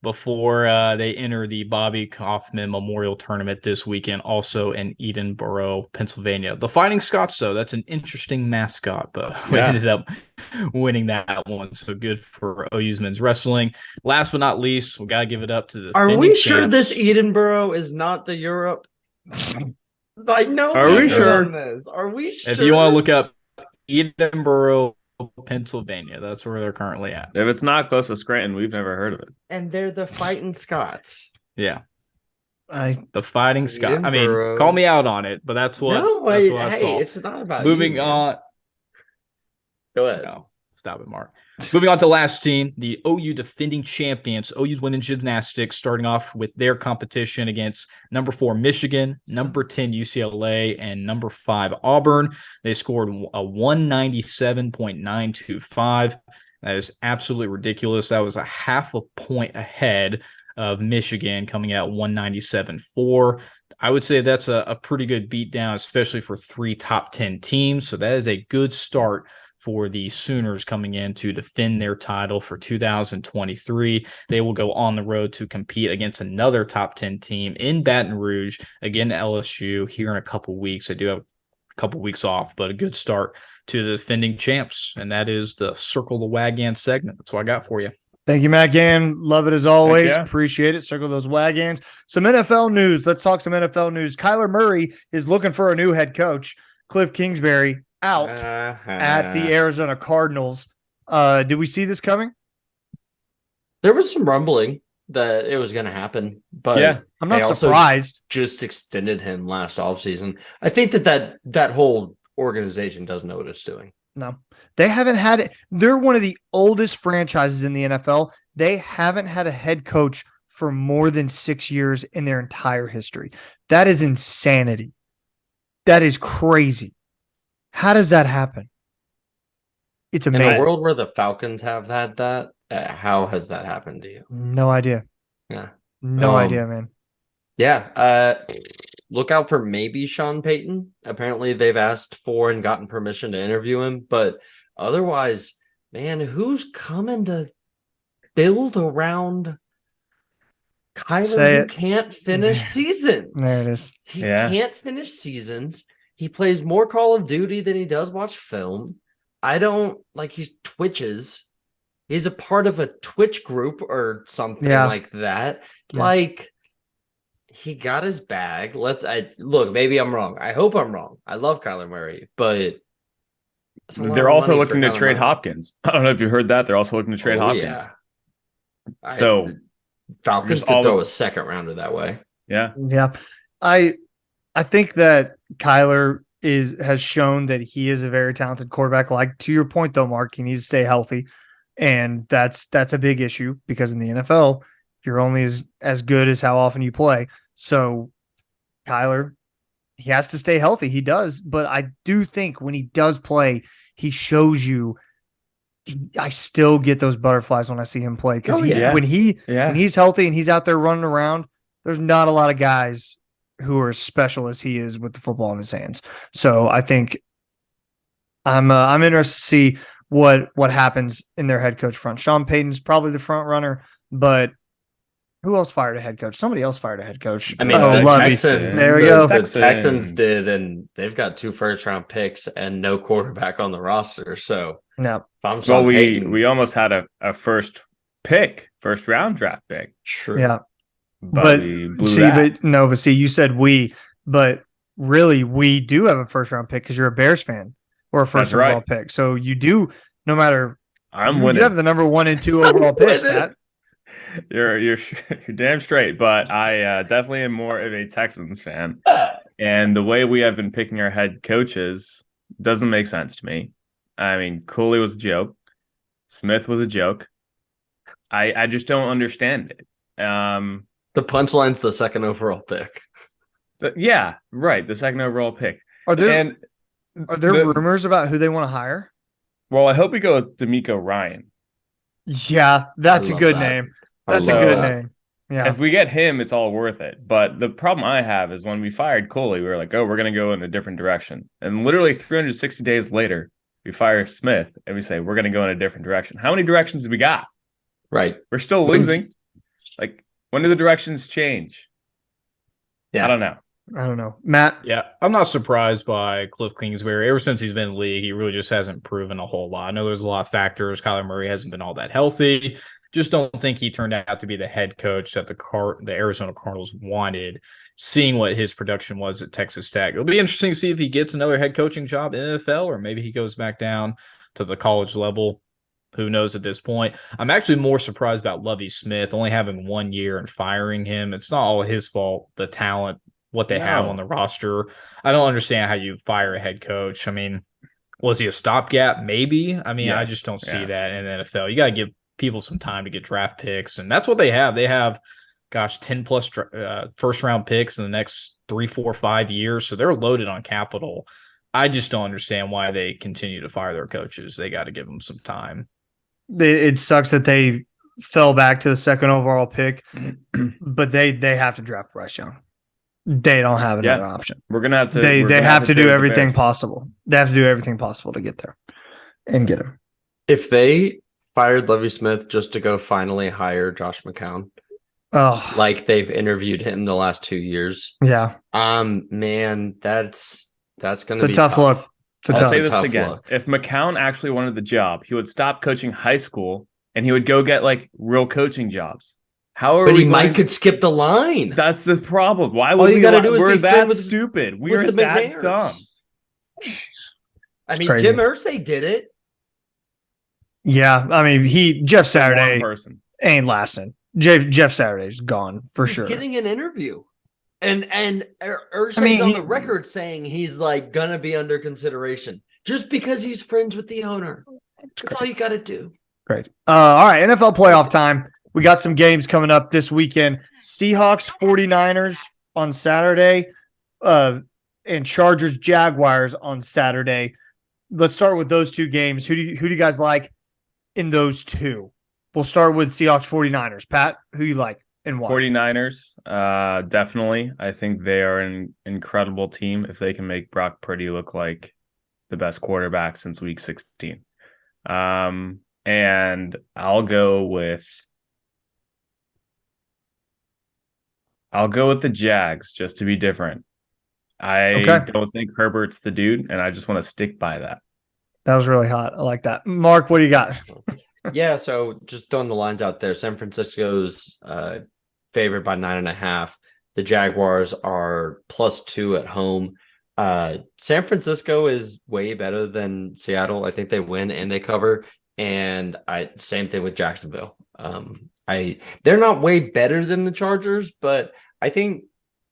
Before they enter the Bobby Kaufman Memorial Tournament this weekend, also in Edinburgh, Pennsylvania. The Fighting Scots, though, that's an interesting mascot, but we ended up winning that one. So good for OU's men's wrestling. Last but not least, we got to give it up to the. Are we sure this Edinburgh is not the Europe? I know. Are we sure? Are we sure? If you want to look up Edinburgh, Pennsylvania, that's where they're currently at. If it's not close to Scranton, we've never heard of it. And they're the Fighting Scots. Yeah. The Fighting Scots. I mean, call me out on it, but that's what, I saw. It's not about Moving on. Go ahead. No, stop it, Mark. Moving on to last team, the OU defending champions. OU's winning gymnastics, starting off with their competition against number 4 Michigan, number 10 UCLA, and number 5 Auburn. They scored a 197.925. That is absolutely ridiculous. That was a half a point ahead of Michigan, coming out 197.4. I would say that's a pretty good beatdown, especially for 3 top 10 teams. So that is a good start for the Sooners coming in to defend their title for 2023. They will go on the road to compete against another top 10 team in Baton Rouge, again LSU, here in a couple weeks. They do have a couple weeks off, but a good start to the defending champs, and that is the Circle the Wagon segment. That's what I got for you. Thank you, Matt Gann. Love it as always. Appreciate it. Circle those wagons. Some NFL news. Let's talk some NFL news. Kyler Murray is looking for a new head coach. Cliff Kingsbury out at the Arizona Cardinals. Did we see this coming? There was some rumbling that it was going to happen, but yeah, I'm not surprised. Just extended him last offseason. I think that whole organization doesn't know what it's doing. No, they haven't had it. They're one of the oldest franchises in the NFL. They haven't had a head coach for more than 6 years in their entire history. That is insanity. That is crazy. How does that happen? It's amazing. In a world where the Falcons have had that, how has that happened to you? No idea. Yeah. No idea, man. Yeah. look out for maybe Sean Payton. Apparently, they've asked for and gotten permission to interview him. But otherwise, man, who's coming to build around Kyler, who can't finish seasons? There it is. He can't finish seasons. He plays more Call of Duty than he does watch film. I don't like he twitches. He's a part of a Twitch group or something like that. Yeah. Like he got his bag. Look, maybe I'm wrong. I hope I'm wrong. I love Kyler Murray, but they're also looking to trade Hopkins. I don't know if you heard that. They're also looking to trade Hopkins. Yeah. So Falcons could throw a second rounder that way. Yeah. Yeah. I think that Kyler has shown that he is a very talented quarterback. Like, to your point though, Mark, he needs to stay healthy. And that's a big issue because in the NFL, you're only as good as how often you play. So Kyler, he has to stay healthy. He does. But I do think when he does play, he shows you I still get those butterflies when I see him play. Because when he's healthy and he's out there running around, there's not a lot of guys who are as special as he is with the football in his hands. So I think I'm interested to see what happens in their head coach front. Sean Payton's probably the front runner, but who else fired a head coach? Somebody else fired a head coach. I mean, Texans. There we go. The Texans did, and they've got 2 first-round picks and no quarterback on the roster. So no. We almost had a first-round draft pick. True. Yeah. But we blew that. But you said but really we do have a first-round pick because you're a Bears fan or a first overall pick. So you do, no matter. I'm winning. You have the number 1 and 2 overall picks, Pat. You're damn straight, but I definitely am more of a Texans fan, and the way we have been picking our head coaches doesn't make sense to me. I mean, Cooley was a joke, Smith was a joke. I just don't understand it. The punchline's the 2nd overall pick. Yeah, right. The 2nd overall pick. Are there rumors about who they want to hire? Well, I hope we go with D'Amico Ryan. Yeah, that's a good name. That's a good name. Yeah. If we get him, it's all worth it. But the problem I have is when we fired Coley, we were like, oh, we're going to go in a different direction. And literally 360 days later, we fire Smith and we say, we're going to go in a different direction. How many directions have we got? Right. We're still losing. Like, when do the directions change? Yeah. I don't know. Matt? Yeah, I'm not surprised by Cliff Kingsbury. Ever since he's been in the league, he really just hasn't proven a whole lot. I know there's a lot of factors. Kyler Murray hasn't been all that healthy. Just don't think he turned out to be the head coach that the Arizona Cardinals wanted, seeing what his production was at Texas Tech. It'll be interesting to see if he gets another head coaching job in the NFL, or maybe he goes back down to the college level. Who knows at this point? I'm actually more surprised about Lovie Smith only having 1 year and firing him. It's not all his fault, the talent, what they have on the roster. I don't understand how you fire a head coach. I mean, was he a stopgap? Maybe. I mean, I just don't see that in the NFL. You got to give people some time to get draft picks, and that's what they have. They have, 10 plus first round picks in the next 3, 4, 5 years. So they're loaded on capital. I just don't understand why they continue to fire their coaches. They got to give them some time. It sucks that they fell back to the 2nd overall pick, but they have to draft Bryce Young. They don't have another option. We're gonna have to. They have to do everything possible. They have to do everything possible to get there and get him. If they fired Lovie Smith just to go finally hire Josh McCown, like they've interviewed him the last 2 years, man, that's gonna be a tough look. I'll say this again. If McCown actually wanted the job, he would stop coaching high school and he would go get like real coaching jobs. But he could skip the line. That's the problem. Why would we? We're that stupid. We're that dumb. I mean, Jim Irsay did it. Yeah, I mean, Jeff Saturday ain't lasting. Jeff Saturday's gone for sure. He's getting an interview. And Irsay's on the record saying he's like gonna be under consideration just because he's friends with the owner. That's all you got to do. Great. All right, NFL playoff time. We got some games coming up this weekend. Seahawks 49ers on Saturday, and Chargers Jaguars on Saturday. Let's start with those 2 games. Who do you guys like in those 2? We'll start with Seahawks 49ers. Pat, who you like? And why? 49ers, definitely. I think they are an incredible team if they can make Brock Purdy look like the best quarterback since week 16. And I'll go with the Jags just to be different. I don't think Herbert's the dude, and I just want to stick by that. That was really hot. I like that. Mark, what do you got? Yeah, so just throwing the lines out there. San Francisco's favored by 9.5. The Jaguars are +2 at home. San Francisco is way better than Seattle. I think they win and they cover. And same thing with Jacksonville. They're not way better than the Chargers, but I think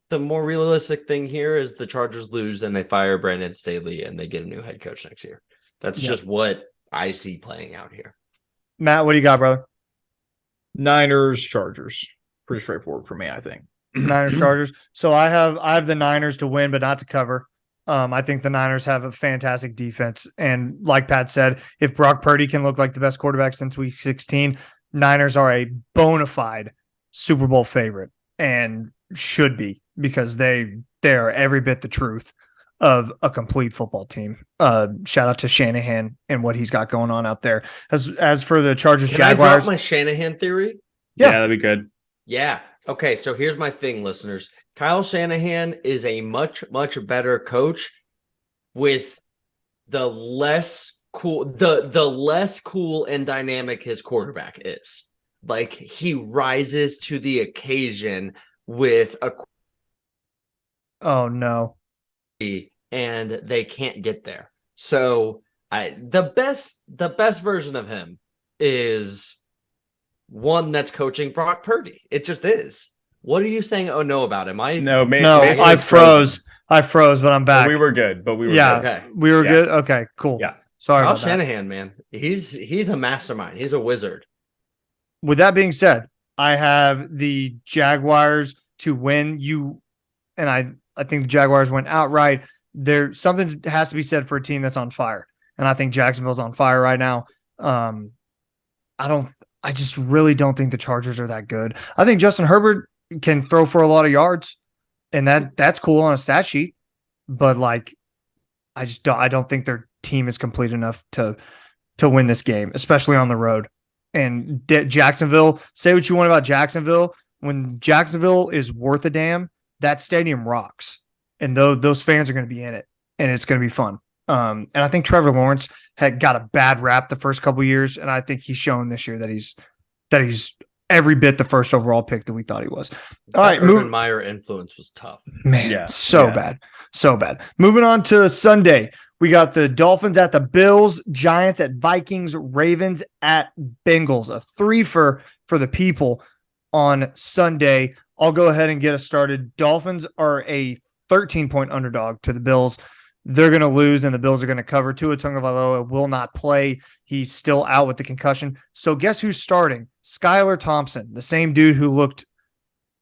the more realistic thing here is the Chargers lose and they fire Brandon Staley and they get a new head coach next year. That's just what I see playing out here. Matt, what do you got, brother? Niners, Chargers. Pretty straightforward for me, I think. Niners, Chargers. So I have the Niners to win, but not to cover. I think the Niners have a fantastic defense. And like Pat said, if Brock Purdy can look like the best quarterback since week 16, Niners are a bona fide Super Bowl favorite and should be, because they are every bit the truth of a complete football team. Shout out to Shanahan and what he's got going on out there. As for the Chargers, Can Jaguars, I drop my Shanahan theory? Yeah. That'd be good. Yeah. Okay, so here's my thing, listeners. Kyle Shanahan is a much, much better coach with the less cool and dynamic his quarterback is. Like, he rises to the occasion with a oh no, and they can't get there. So the best version of him is one that's coaching Brock Purdy. It just is. What are you saying? Oh no, about him? No, I froze. I froze, but I'm back. But we were good. Yeah, good. Okay. We were good. Okay, cool. Yeah. Sorry Kyle about Shanahan, man. He's a mastermind. He's a wizard. With that being said, I have the Jaguars to win. I think the Jaguars went outright. Something has to be said for a team that's on fire, and I think Jacksonville's on fire right now. I just really don't think the Chargers are that good. I think Justin Herbert can throw for a lot of yards, and that's cool on a stat sheet. But like, I don't think their team is complete enough to win this game, especially on the road. And Jacksonville, say what you want about Jacksonville. When Jacksonville is worth a damn, that stadium rocks. And those fans are going to be in it, and it's going to be fun. And I think Trevor Lawrence had got a bad rap the first couple of years, and I think he's shown this year that he's every bit the first overall pick that we thought he was. All right, Urban Meyer influence was tough. Man, so bad. Moving on to Sunday, we got the Dolphins at the Bills, Giants at Vikings, Ravens at Bengals. A 3 for the people on Sunday. I'll go ahead and get us started. Dolphins are a 13-point underdog to the Bills. They're going to lose, and the Bills are going to cover. Tua Tagovailoa will not play. He's still out with the concussion. So guess who's starting? Skylar Thompson, the same dude who looked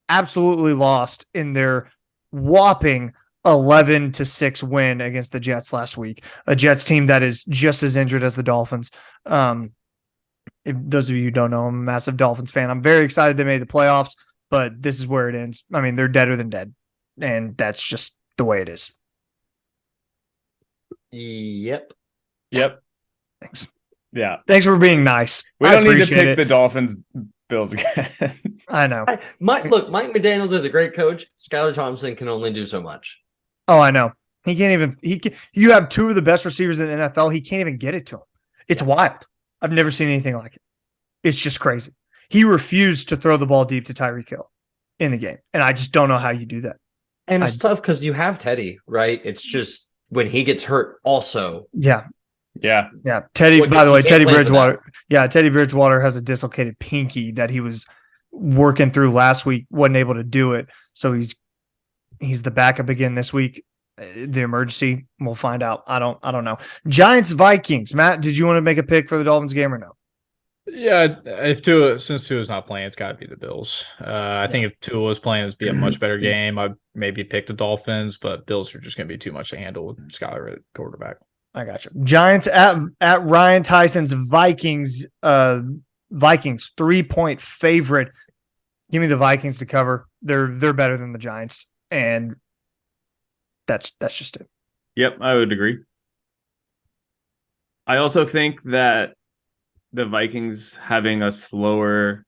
absolutely lost in their whopping 11-6 win against the Jets last week. A Jets team that is just as injured as the Dolphins. If those of you who don't know, I'm a massive Dolphins fan. I'm very excited they made the playoffs, but this is where it ends. I mean, they're deader than dead, and that's just the way it is. Yep. Thanks. Yeah. Thanks for being nice. We don't need to pick it. the Dolphins Bills again. I know. Mike McDaniels is a great coach. Skylar Thompson can only do so much. Oh, I know. He can't even. You have two of the best receivers in the NFL. He can't even get it to him. It's wild. I've never seen anything like it. It's just crazy. He refused to throw the ball deep to Tyreek Hill in the game, and I just don't know how you do that. And it's tough because you have Teddy, right? It's just when he gets hurt, also. Yeah. Teddy. By the way, Teddy Bridgewater. Yeah, Teddy Bridgewater has a dislocated pinky that he was working through last week. Wasn't able to do it, so he's the backup again this week. The emergency, we'll find out. I don't know. Giants Vikings. Matt, did you want to make a pick for the Dolphins game or no? Yeah, since Tua's not playing, it's got to be the Bills. I think if Tua was playing, it'd be a much better game. I'd maybe pick the Dolphins, but Bills are just going to be too much to handle with Skyler at quarterback. I got you. Giants at Ryan Tyson's Vikings. Vikings 3-point favorite. Give me the Vikings to cover. They're better than the Giants, and that's just it. Yep, I would agree. I also think that the Vikings having a slower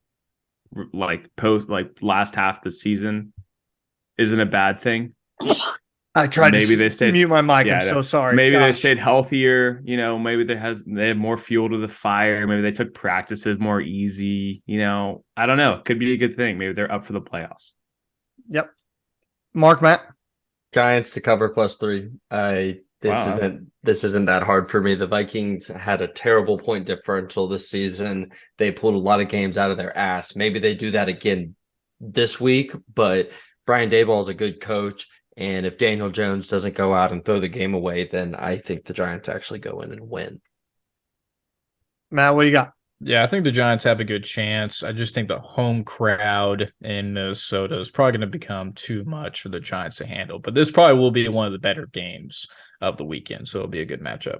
last half of the season isn't a bad thing. I tried Maybe to they stayed mute my mic. Yeah, I'm so sorry. Maybe they Gosh. stayed healthier. Maybe they have more fuel to the fire. Maybe they took practices more easy. I don't know. It could be a good thing. Maybe they're up for the playoffs. Yep. Mark, Matt. Giants to cover +3. This isn't that hard for me. The Vikings had a terrible point differential this season. They pulled a lot of games out of their ass. Maybe they do that again this week, but Brian Daboll is a good coach. And if Daniel Jones doesn't go out and throw the game away, then I think the Giants actually go in and win. Matt, what do you got? Yeah, I think the Giants have a good chance. I just think the home crowd in Minnesota is probably going to become too much for the Giants to handle. But this probably will be one of the better games of the weekend, so it'll be a good matchup.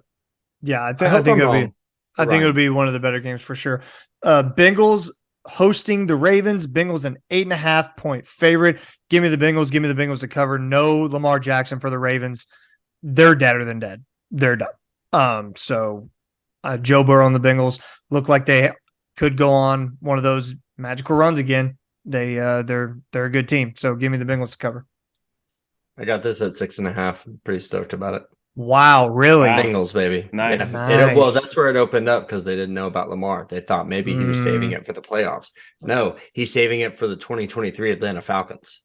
Yeah, I think it'll be one of the better games for sure. Bengals hosting the Ravens. Bengals an 8.5-point favorite. Give me the Bengals. Give me the Bengals to cover. No Lamar Jackson for the Ravens. They're deader than dead. They're done. So Joe Burrow and the Bengals look like they could go on one of those magical runs again. They're a good team. So give me the Bengals to cover. I got this at 6.5. I'm pretty stoked about it. Wow, really? Wow. Bengals, baby. Nice. Yeah. Nice. Well, that's where it opened up because they didn't know about Lamar. They thought maybe he was saving it for the playoffs. No, he's saving it for the 2023 Atlanta Falcons.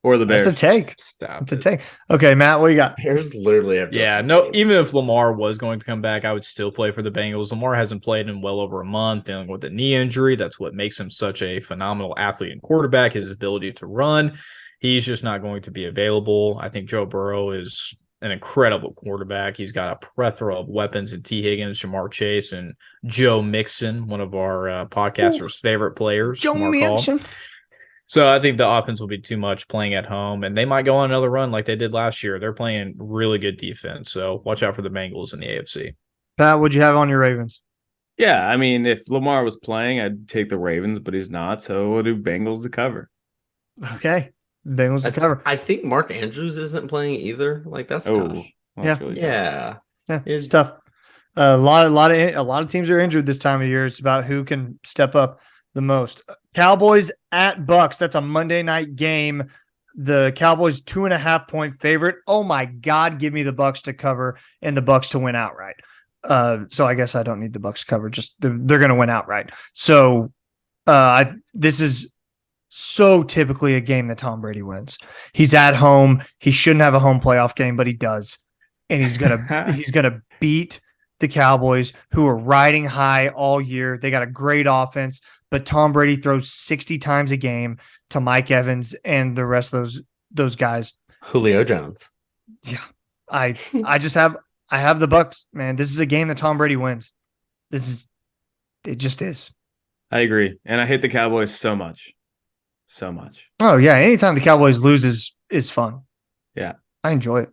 Or the Bears. That's a take. That's a take. Okay, Matt, what you got? Bears literally have Even if Lamar was going to come back, I would still play for the Bengals. Lamar hasn't played in well over a month, dealing with a knee injury. That's what makes him such a phenomenal athlete and quarterback, his ability to run. He's just not going to be available. I think Joe Burrow is an incredible quarterback. He's got a plethora of weapons in T. Higgins, Jamar Chase, and Joe Mixon, one of our podcasters' favorite players. Joe Mixon. So I think the offense will be too much playing at home, and they might go on another run like they did last year. They're playing really good defense, so watch out for the Bengals in the AFC. Pat, what'd you have on your Ravens? Yeah, I mean, if Lamar was playing, I'd take the Ravens, but he's not, so we'll do Bengals to cover. Okay, Bengals to cover. I think Mark Andrews isn't playing either. Like that's tough. Well, that's really tough. Yeah, it's tough. A lot of teams are injured this time of year. It's about who can step up the most. Cowboys at Bucks. That's a Monday night game. The Cowboys 2.5-point favorite. Oh my God, give me the Bucks to cover and the Bucks to win outright. So I guess I don't need the Bucks to cover. Just they're going to win outright. So this is so typically a game that Tom Brady wins. He's at home. He shouldn't have a home playoff game, but he does, and he's gonna beat the Cowboys, who are riding high all year. They got a great offense, but Tom Brady throws 60 times a game to Mike Evans and the rest of those guys. Julio Jones. Yeah, I have the Bucks, man. This is a game that Tom Brady wins. It just is. I agree, and I hate the Cowboys so much. So much. Oh yeah, anytime the Cowboys lose is fun. Yeah, I enjoy it.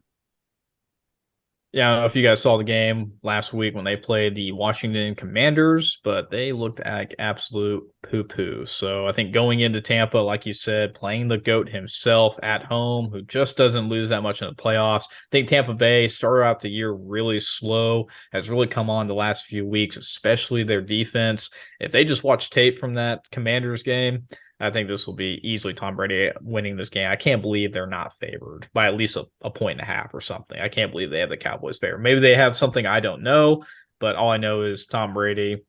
Yeah, I don't know if you guys saw the game last week when they played the Washington Commanders, but they looked like absolute poo-poo. So I think going into Tampa, like you said, playing the GOAT himself at home, who just doesn't lose that much in the playoffs. I think Tampa Bay started out the year really slow, has really come on the last few weeks, especially their defense. If they just watch tape from that Commanders game, I think this will be easily Tom Brady winning this game. I can't believe they're not favored by at least a 1.5 or something. I can't believe they have the Cowboys favored. Maybe they have something I don't know, but all I know is Tom Brady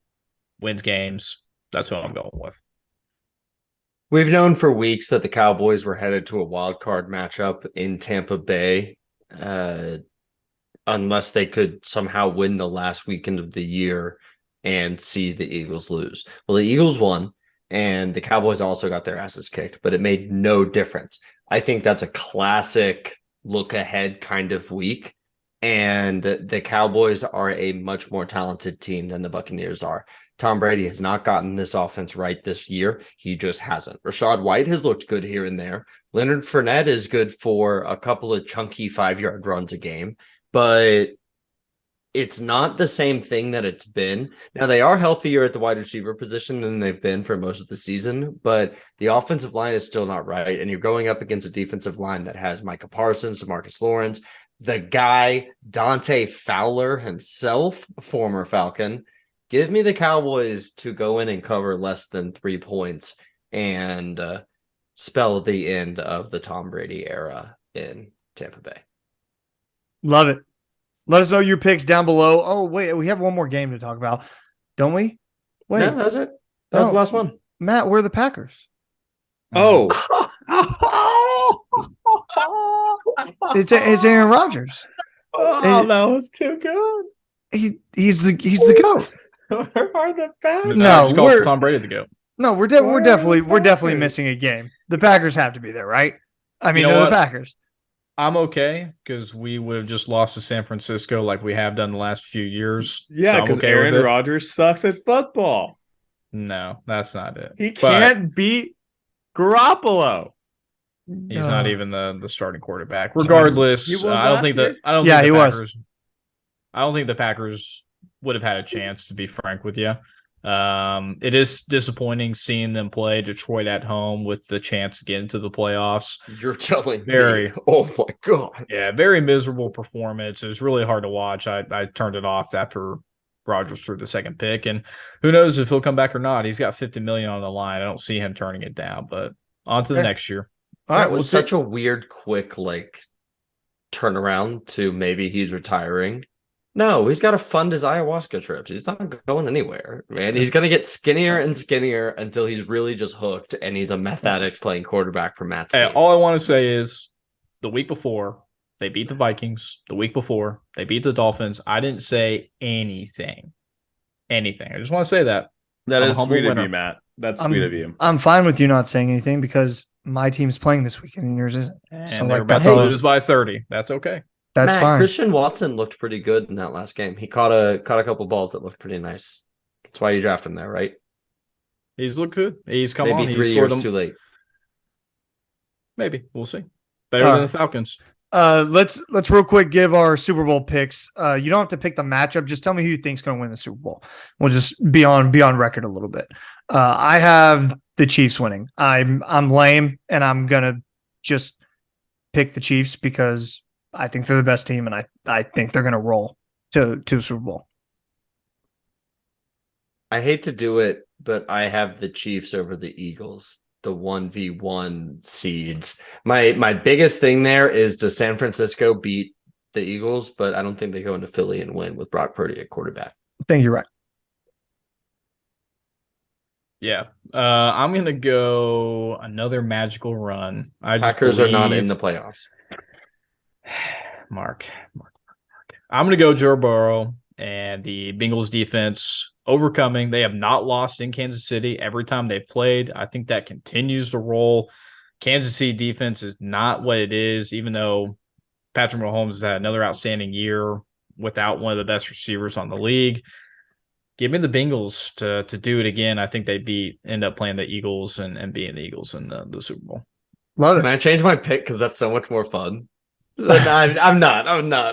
wins games. That's what I'm going with. We've known for weeks that the Cowboys were headed to a wild card matchup in Tampa Bay, unless they could somehow win the last weekend of the year and see the Eagles lose. Well, the Eagles won. And the Cowboys also got their asses kicked, but it made no difference. I think that's a classic look ahead kind of week. And the Cowboys are a much more talented team than the Buccaneers are. Tom Brady has not gotten this offense right this year. He just hasn't. Rachaad White has looked good here and there. Leonard Fournette is good for a couple of chunky 5-yard runs a game. But it's not the same thing that it's been. Now, they are healthier at the wide receiver position than they've been for most of the season, but the offensive line is still not right. And you're going up against a defensive line that has Micah Parsons, DeMarcus Lawrence, the guy, Dante Fowler himself, former Falcon. Give me the Cowboys to go in and cover less than 3 points and spell the end of the Tom Brady era in Tampa Bay. Love it. Let us know your picks down below. Oh, wait, we have one more game to talk about, don't we? Wait, No, that was it. That was the last one. Matt, we're the Packers. Oh, It's Aaron Rodgers. oh, that was too good. He's the GOAT. Where are the Packers? No, just call Tom Brady the GOAT. No, we're definitely missing a game. The Packers have to be there, right? I mean, You know they're what? the Packers. I'm okay because we would have just lost to San Francisco like we have done the last few years. Yeah, So I'm because okay with Aaron it. Rodgers sucks at football. No, that's not it. He But can't beat Garoppolo. he's not even the starting quarterback. Regardless, He was I don't last think year? that I don't Yeah, think he the was. Packers. I don't think the Packers would have had a chance, to be frank with you. It is disappointing seeing them play Detroit at home with the chance to get into the playoffs. You're telling Very. me. Oh, my God. Yeah, very miserable performance. It was really hard to watch. I turned it off after Rodgers threw the second pick, and who knows if he'll come back or not. He's got $50 million on the line. I don't see him turning it down, but on to the next year. All right, That was such a weird, quick, turnaround to maybe he's retiring. No, he's got to fund his ayahuasca trips. He's not going anywhere, man. He's going to get skinnier and skinnier until he's really just hooked, and he's a meth addict playing quarterback for Matt. Hey, all I want to say is the week before they beat the Vikings, the week before they beat the Dolphins, I didn't say anything. I just want to say that. That I'm a is humble sweet of winner. you, Matt. That's sweet of you. I'm fine with you not saying anything because my team's playing this weekend and yours isn't. And So, they're like, about that's to all. lose by 30. That's okay. That's Matt, fine. Christian Watson looked pretty good in that last game. He caught a couple balls that looked pretty nice. That's why you draft him there, right? He's looked good. He's come Maybe on. 3 He's years scored them. too late. Maybe. We'll see. Better All than right. the Falcons. Let's real quick give our Super Bowl picks. You don't have to pick the matchup. Just tell me who you think's going to win the Super Bowl. We'll just be on record a little bit. I have the Chiefs winning. I'm lame, and I'm gonna just pick the Chiefs because I think they're the best team, and I think they're gonna roll to Super Bowl. I hate to do it, but I have the Chiefs over the Eagles, the 1v1 seeds. My biggest thing there is, does San Francisco beat the Eagles? But I don't think they go into Philly and win with Brock Purdy at quarterback. I think you're right. Yeah. I'm going to go another magical run. Packers are not in the playoffs. Mark. I'm going to go Joe Burrow and the Bengals defense overcoming. They have not lost in Kansas City every time they've played. I think that continues to roll. Kansas City defense is not what it is, even though Patrick Mahomes has had another outstanding year without one of the best receivers on the league. Give me the Bengals to do it again. I think they end up playing the Eagles and beating the Eagles in the Super Bowl. Love Can it. I change my pick because that's so much more fun? I'm not,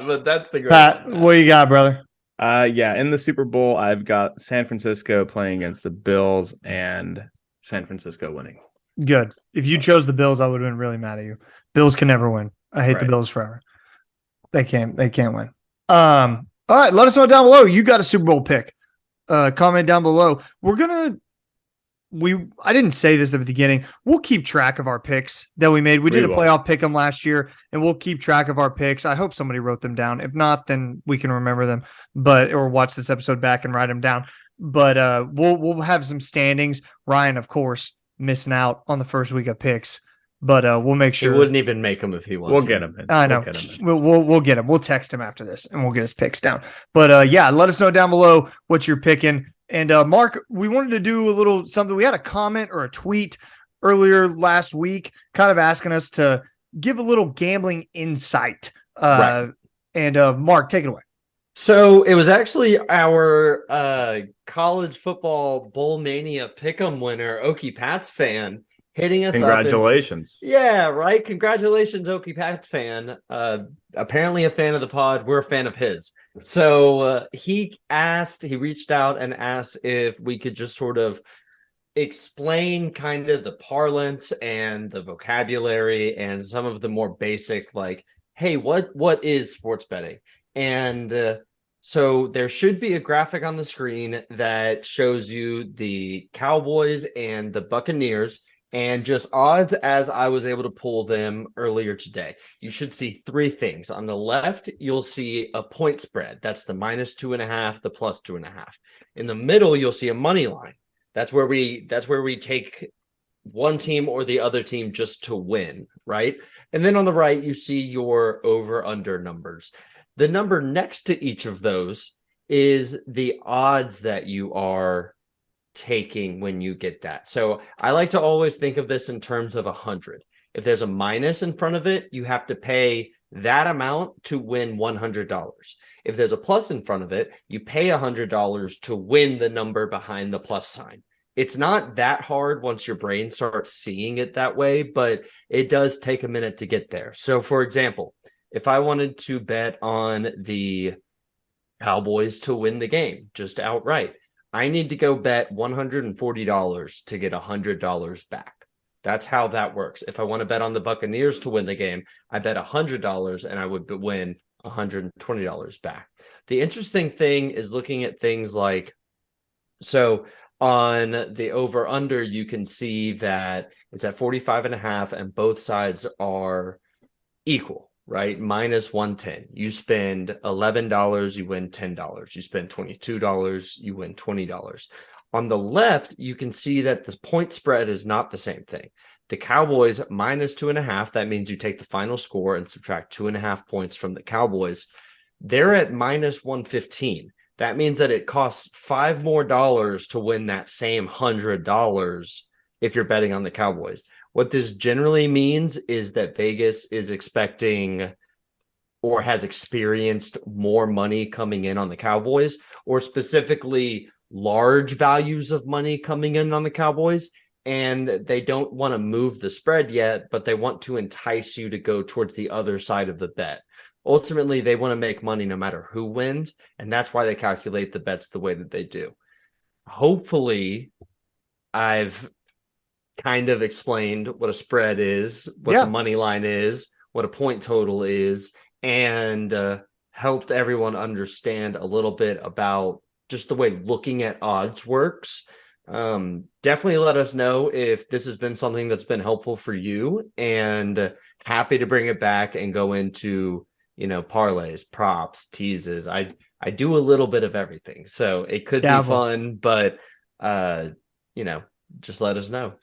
but that's the great Pat, one. what you got, brother? Yeah, in the Super Bowl, I've got San Francisco playing against the Bills and San Francisco winning. Good. If you chose the Bills, I would have been really mad at you. Bills can never win. I hate the Right. Bills forever. They can't win. All right, let us know down below. You got a Super Bowl pick. Comment down below. I didn't say this at the beginning. We'll keep track of our picks that we made. We did a will. playoff pick 'em last year, and we'll keep track of our picks. I hope somebody wrote them down. If not, then we can remember them, or watch this episode back and write them down. But we'll have some standings. Ryan, of course, missing out on the first week of picks, but we'll make He sure. wouldn't even make them if he wants. We'll to. get him in. I know. We'll get him in. We'll get him. We'll text him after this, and we'll get his picks down. But yeah, let us know down below what you're picking. And Mark, we wanted to do a little something. We had a comment or a tweet earlier last week, kind of asking us to give a little gambling insight. Right. And Mark, take it away. So it was actually our college football bowl mania pick'em winner, Okie Pats fan. hitting us up. Congratulations. Yeah, right. Congratulations, Okie Pat fan. Apparently a fan of the pod. We're a fan of his. So he reached out and asked if we could just sort of explain kind of the parlance and the vocabulary and some of the more basic, like, hey, what is sports betting? And so there should be a graphic on the screen that shows you the Cowboys and the Buccaneers and just odds as I was able to pull them earlier today. You should see three things. On the left, you'll see a point spread. That's the -2.5, the +2.5. In the middle, you'll see a money line. That's where we take one team or the other team just to win, right? And then on the right, you see your over/under numbers. The number next to each of those is the odds that you are taking when you get that. So I like to always think of this in terms of 100. If there's a minus in front of it, you have to pay that amount to win $100. If there's a plus in front of it, you pay $100 to win the number behind the plus sign. It's not that hard once your brain starts seeing it that way, but it does take a minute to get there. So for example, if I wanted to bet on the Cowboys to win the game just outright, I need to go bet $140 to get $100 back. That's how that works. If I want to bet on the Buccaneers to win the game, I bet $100 and I would win $120 back. The interesting thing is looking at things like, so on the over under, you can see that it's at 45.5 and both sides are equal, right? -110. You spend $11, you win $10. You spend $22, you win $20. On the left, you can see that the point spread is not the same thing. The Cowboys -2.5. That means you take the final score and subtract 2.5 points from the Cowboys. They're at -115. That means that it costs $5 more to win that same $100 if you're betting on the Cowboys. What this generally means is that Vegas is expecting or has experienced more money coming in on the Cowboys, or specifically large values of money coming in on the Cowboys. And they don't want to move the spread yet, but they want to entice you to go towards the other side of the bet. Ultimately, they want to make money no matter who wins, and that's why they calculate the bets the way that they do. Hopefully, I've kind of explained what a spread is, what the money line is, what a point total is, and helped everyone understand a little bit about just the way looking at odds works. Definitely let us know if this has been something that's been helpful for you, and happy to bring it back and go into, parlays, props, teases. I do a little bit of everything, so it could be fun, but just let us know.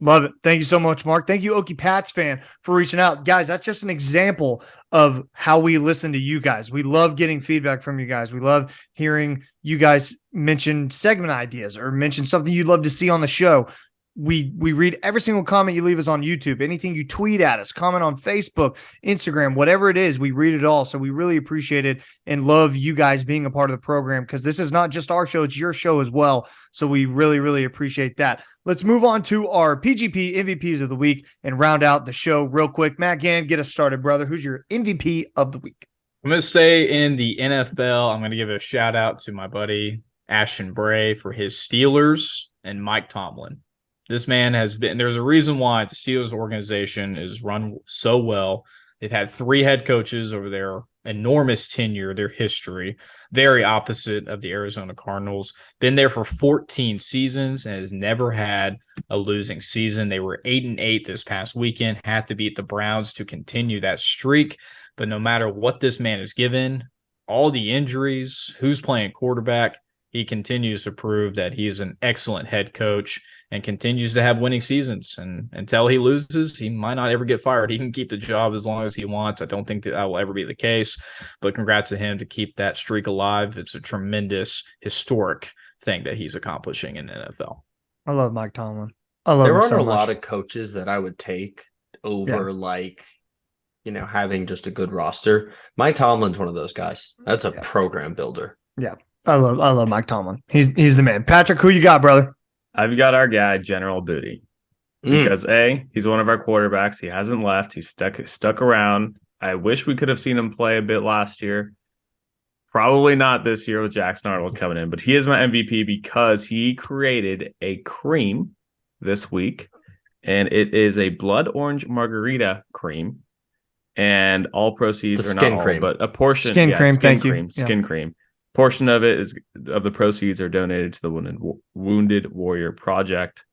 Love it. Thank you so much, Mark. Thank you, Okie Pats fan, for reaching out. Guys, that's just an example of how we listen to you guys. We love getting feedback from you guys. We love hearing you guys mention segment ideas or mention something you'd love to see on the show. We read every single comment you leave us on YouTube, anything you tweet at us, comment on Facebook, Instagram, whatever it is, we read it all. So we really appreciate it and love you guys being a part of the program, because this is not just our show, it's your show as well. So we really, really appreciate that. Let's move on to our PGP MVPs of the week and round out the show real quick. Matt Gann, get us started, brother. Who's your MVP of the week? I'm going to stay in the NFL. I'm going to give a shout out to my buddy Ashton Bray for his Steelers and Mike Tomlin. This man has been – there's a reason why the Steelers organization is run so well. They've had 3 head coaches over their enormous tenure, their history, very opposite of the Arizona Cardinals. Been there for 14 seasons and has never had a losing season. They were 8-8 this past weekend, had to beat the Browns to continue that streak. But no matter what this man is given, all the injuries, who's playing quarterback, he continues to prove that he is an excellent head coach and continues to have winning seasons. And until he loses, he might not ever get fired. He can keep the job as long as he wants. I don't think that will ever be the case, but congrats to him to keep that streak alive. It's a tremendous, historic thing that he's accomplishing in the NFL. I love Mike Tomlin. I love there him aren't so a much. lot of coaches that I would take over having just a good roster. Mike Tomlin's one of those guys. That's a program builder. Yeah. I love Mike Tomlin. He's the man. Patrick, who you got, brother? I've got our guy, General Booty. because he's one of our quarterbacks. He hasn't left. He's stuck around. I wish we could have seen him play a bit last year. Probably not this year with Jackson Arnold coming in, but he is my MVP because he created a cream this week, and it is a blood orange margarita cream, and all proceeds are not all, cream. but a portion Skin cream. Thank cream, you. Skin cream. Portion of it is of the proceeds are donated to the Wounded Warrior Project,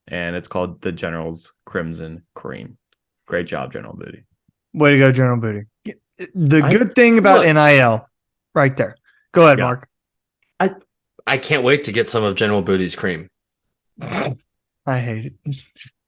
and it's called the General's Crimson Cream. Great job, General Booty. Way to go, General Booty. The good thing about NIL, right there. Go ahead, Mark. I can't wait to get some of General Booty's cream. I hate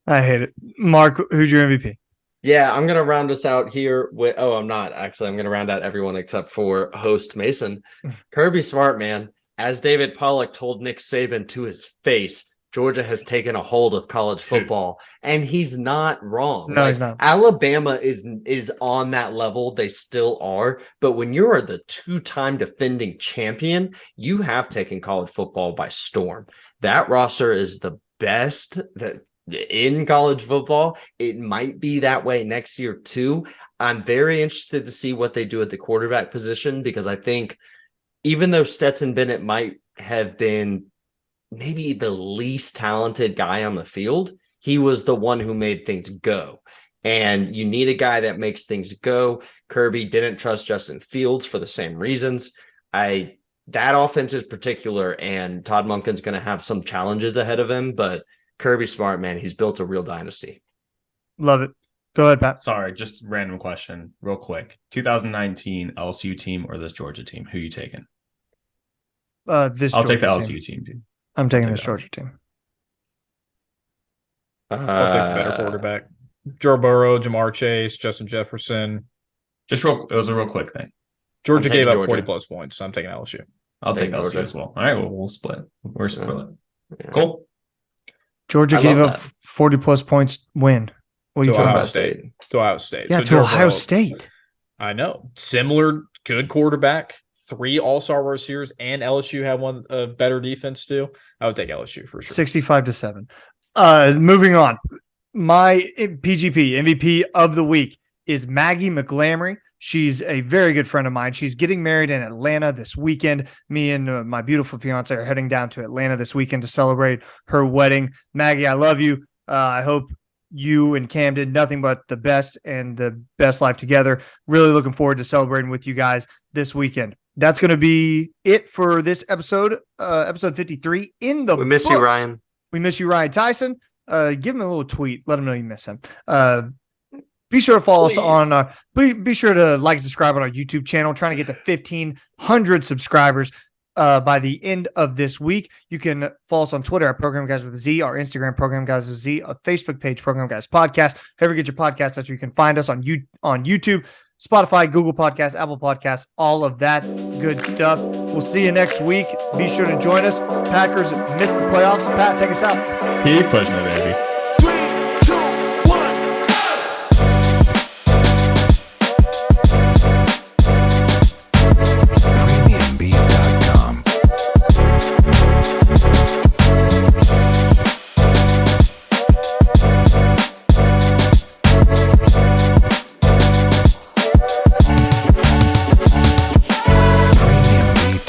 it. Mark, who's your MVP? Yeah, I'm going to round us out here with... Oh, I'm not. Actually, I'm going to round out everyone except for host Mason. Kirby Smart, man. As David Pollack told Nick Saban to his face, Georgia has taken a hold of college football, and he's not wrong. No, he's not. Alabama is on that level. They still are. But when you are the two-time defending champion, you have taken college football by storm. That roster is the best that in college football. It might be that way next year too. I'm very interested to see what they do at the quarterback position, because I think even though Stetson Bennett might have been maybe the least talented guy on the field, he was the one who made things go. And you need a guy that makes things go. Kirby didn't trust Justin Fields for the same reasons. That offense is particular, and Todd Monken's going to have some challenges ahead of him, but Kirby Smart, man, he's built a real dynasty. Love it. Go ahead, Pat. Sorry, just random question, real quick. 2019 LSU team or this Georgia team? Who you taking? I'll take the LSU team, dude. I'm taking this Georgia team. I'll take the better quarterback. Joe Burrow, Jamar Chase, Justin Jefferson. It was a real quick thing. Georgia gave up 40+ points, so I'm taking LSU. I'll take LSU as well. All right, well, we'll split. We're split. Yeah. Cool. Georgia gave up 40+ points. Win. What are you talking about? To Ohio State. Yeah, to Ohio State. I know. Similar, good quarterback, 3 all-star receivers, and LSU had one better defense too. I would take LSU for sure. 65-7. Moving on. My PGP MVP of the week is Maggie McLamry. She's a very good friend of mine. She's getting married in Atlanta this weekend. Me and my beautiful fiance are heading down to Atlanta this weekend to celebrate her wedding. Maggie, I love you. I hope you and Cam did nothing but the best and the best life together. Really looking forward to celebrating with you guys this weekend. That's going to be it for this episode, episode 53 in the We miss books. you, Ryan. We miss you, Ryan Tyson. Give him a little tweet. Let him know you miss him. Be sure to follow us on. Be sure to like and subscribe on our YouTube channel. Trying to get to 1,500 subscribers by the end of this week. You can follow us on Twitter at Program Guys with a Z, our Instagram Program Guys with a Z, our Facebook page Program Guys Podcast. However you get your podcasts, that's where you can find us on YouTube, Spotify, Google Podcasts, Apple Podcasts, all of that good stuff. We'll see you next week. Be sure to join us. Packers missed the playoffs. Pat, take us out. Keep pushing it, baby.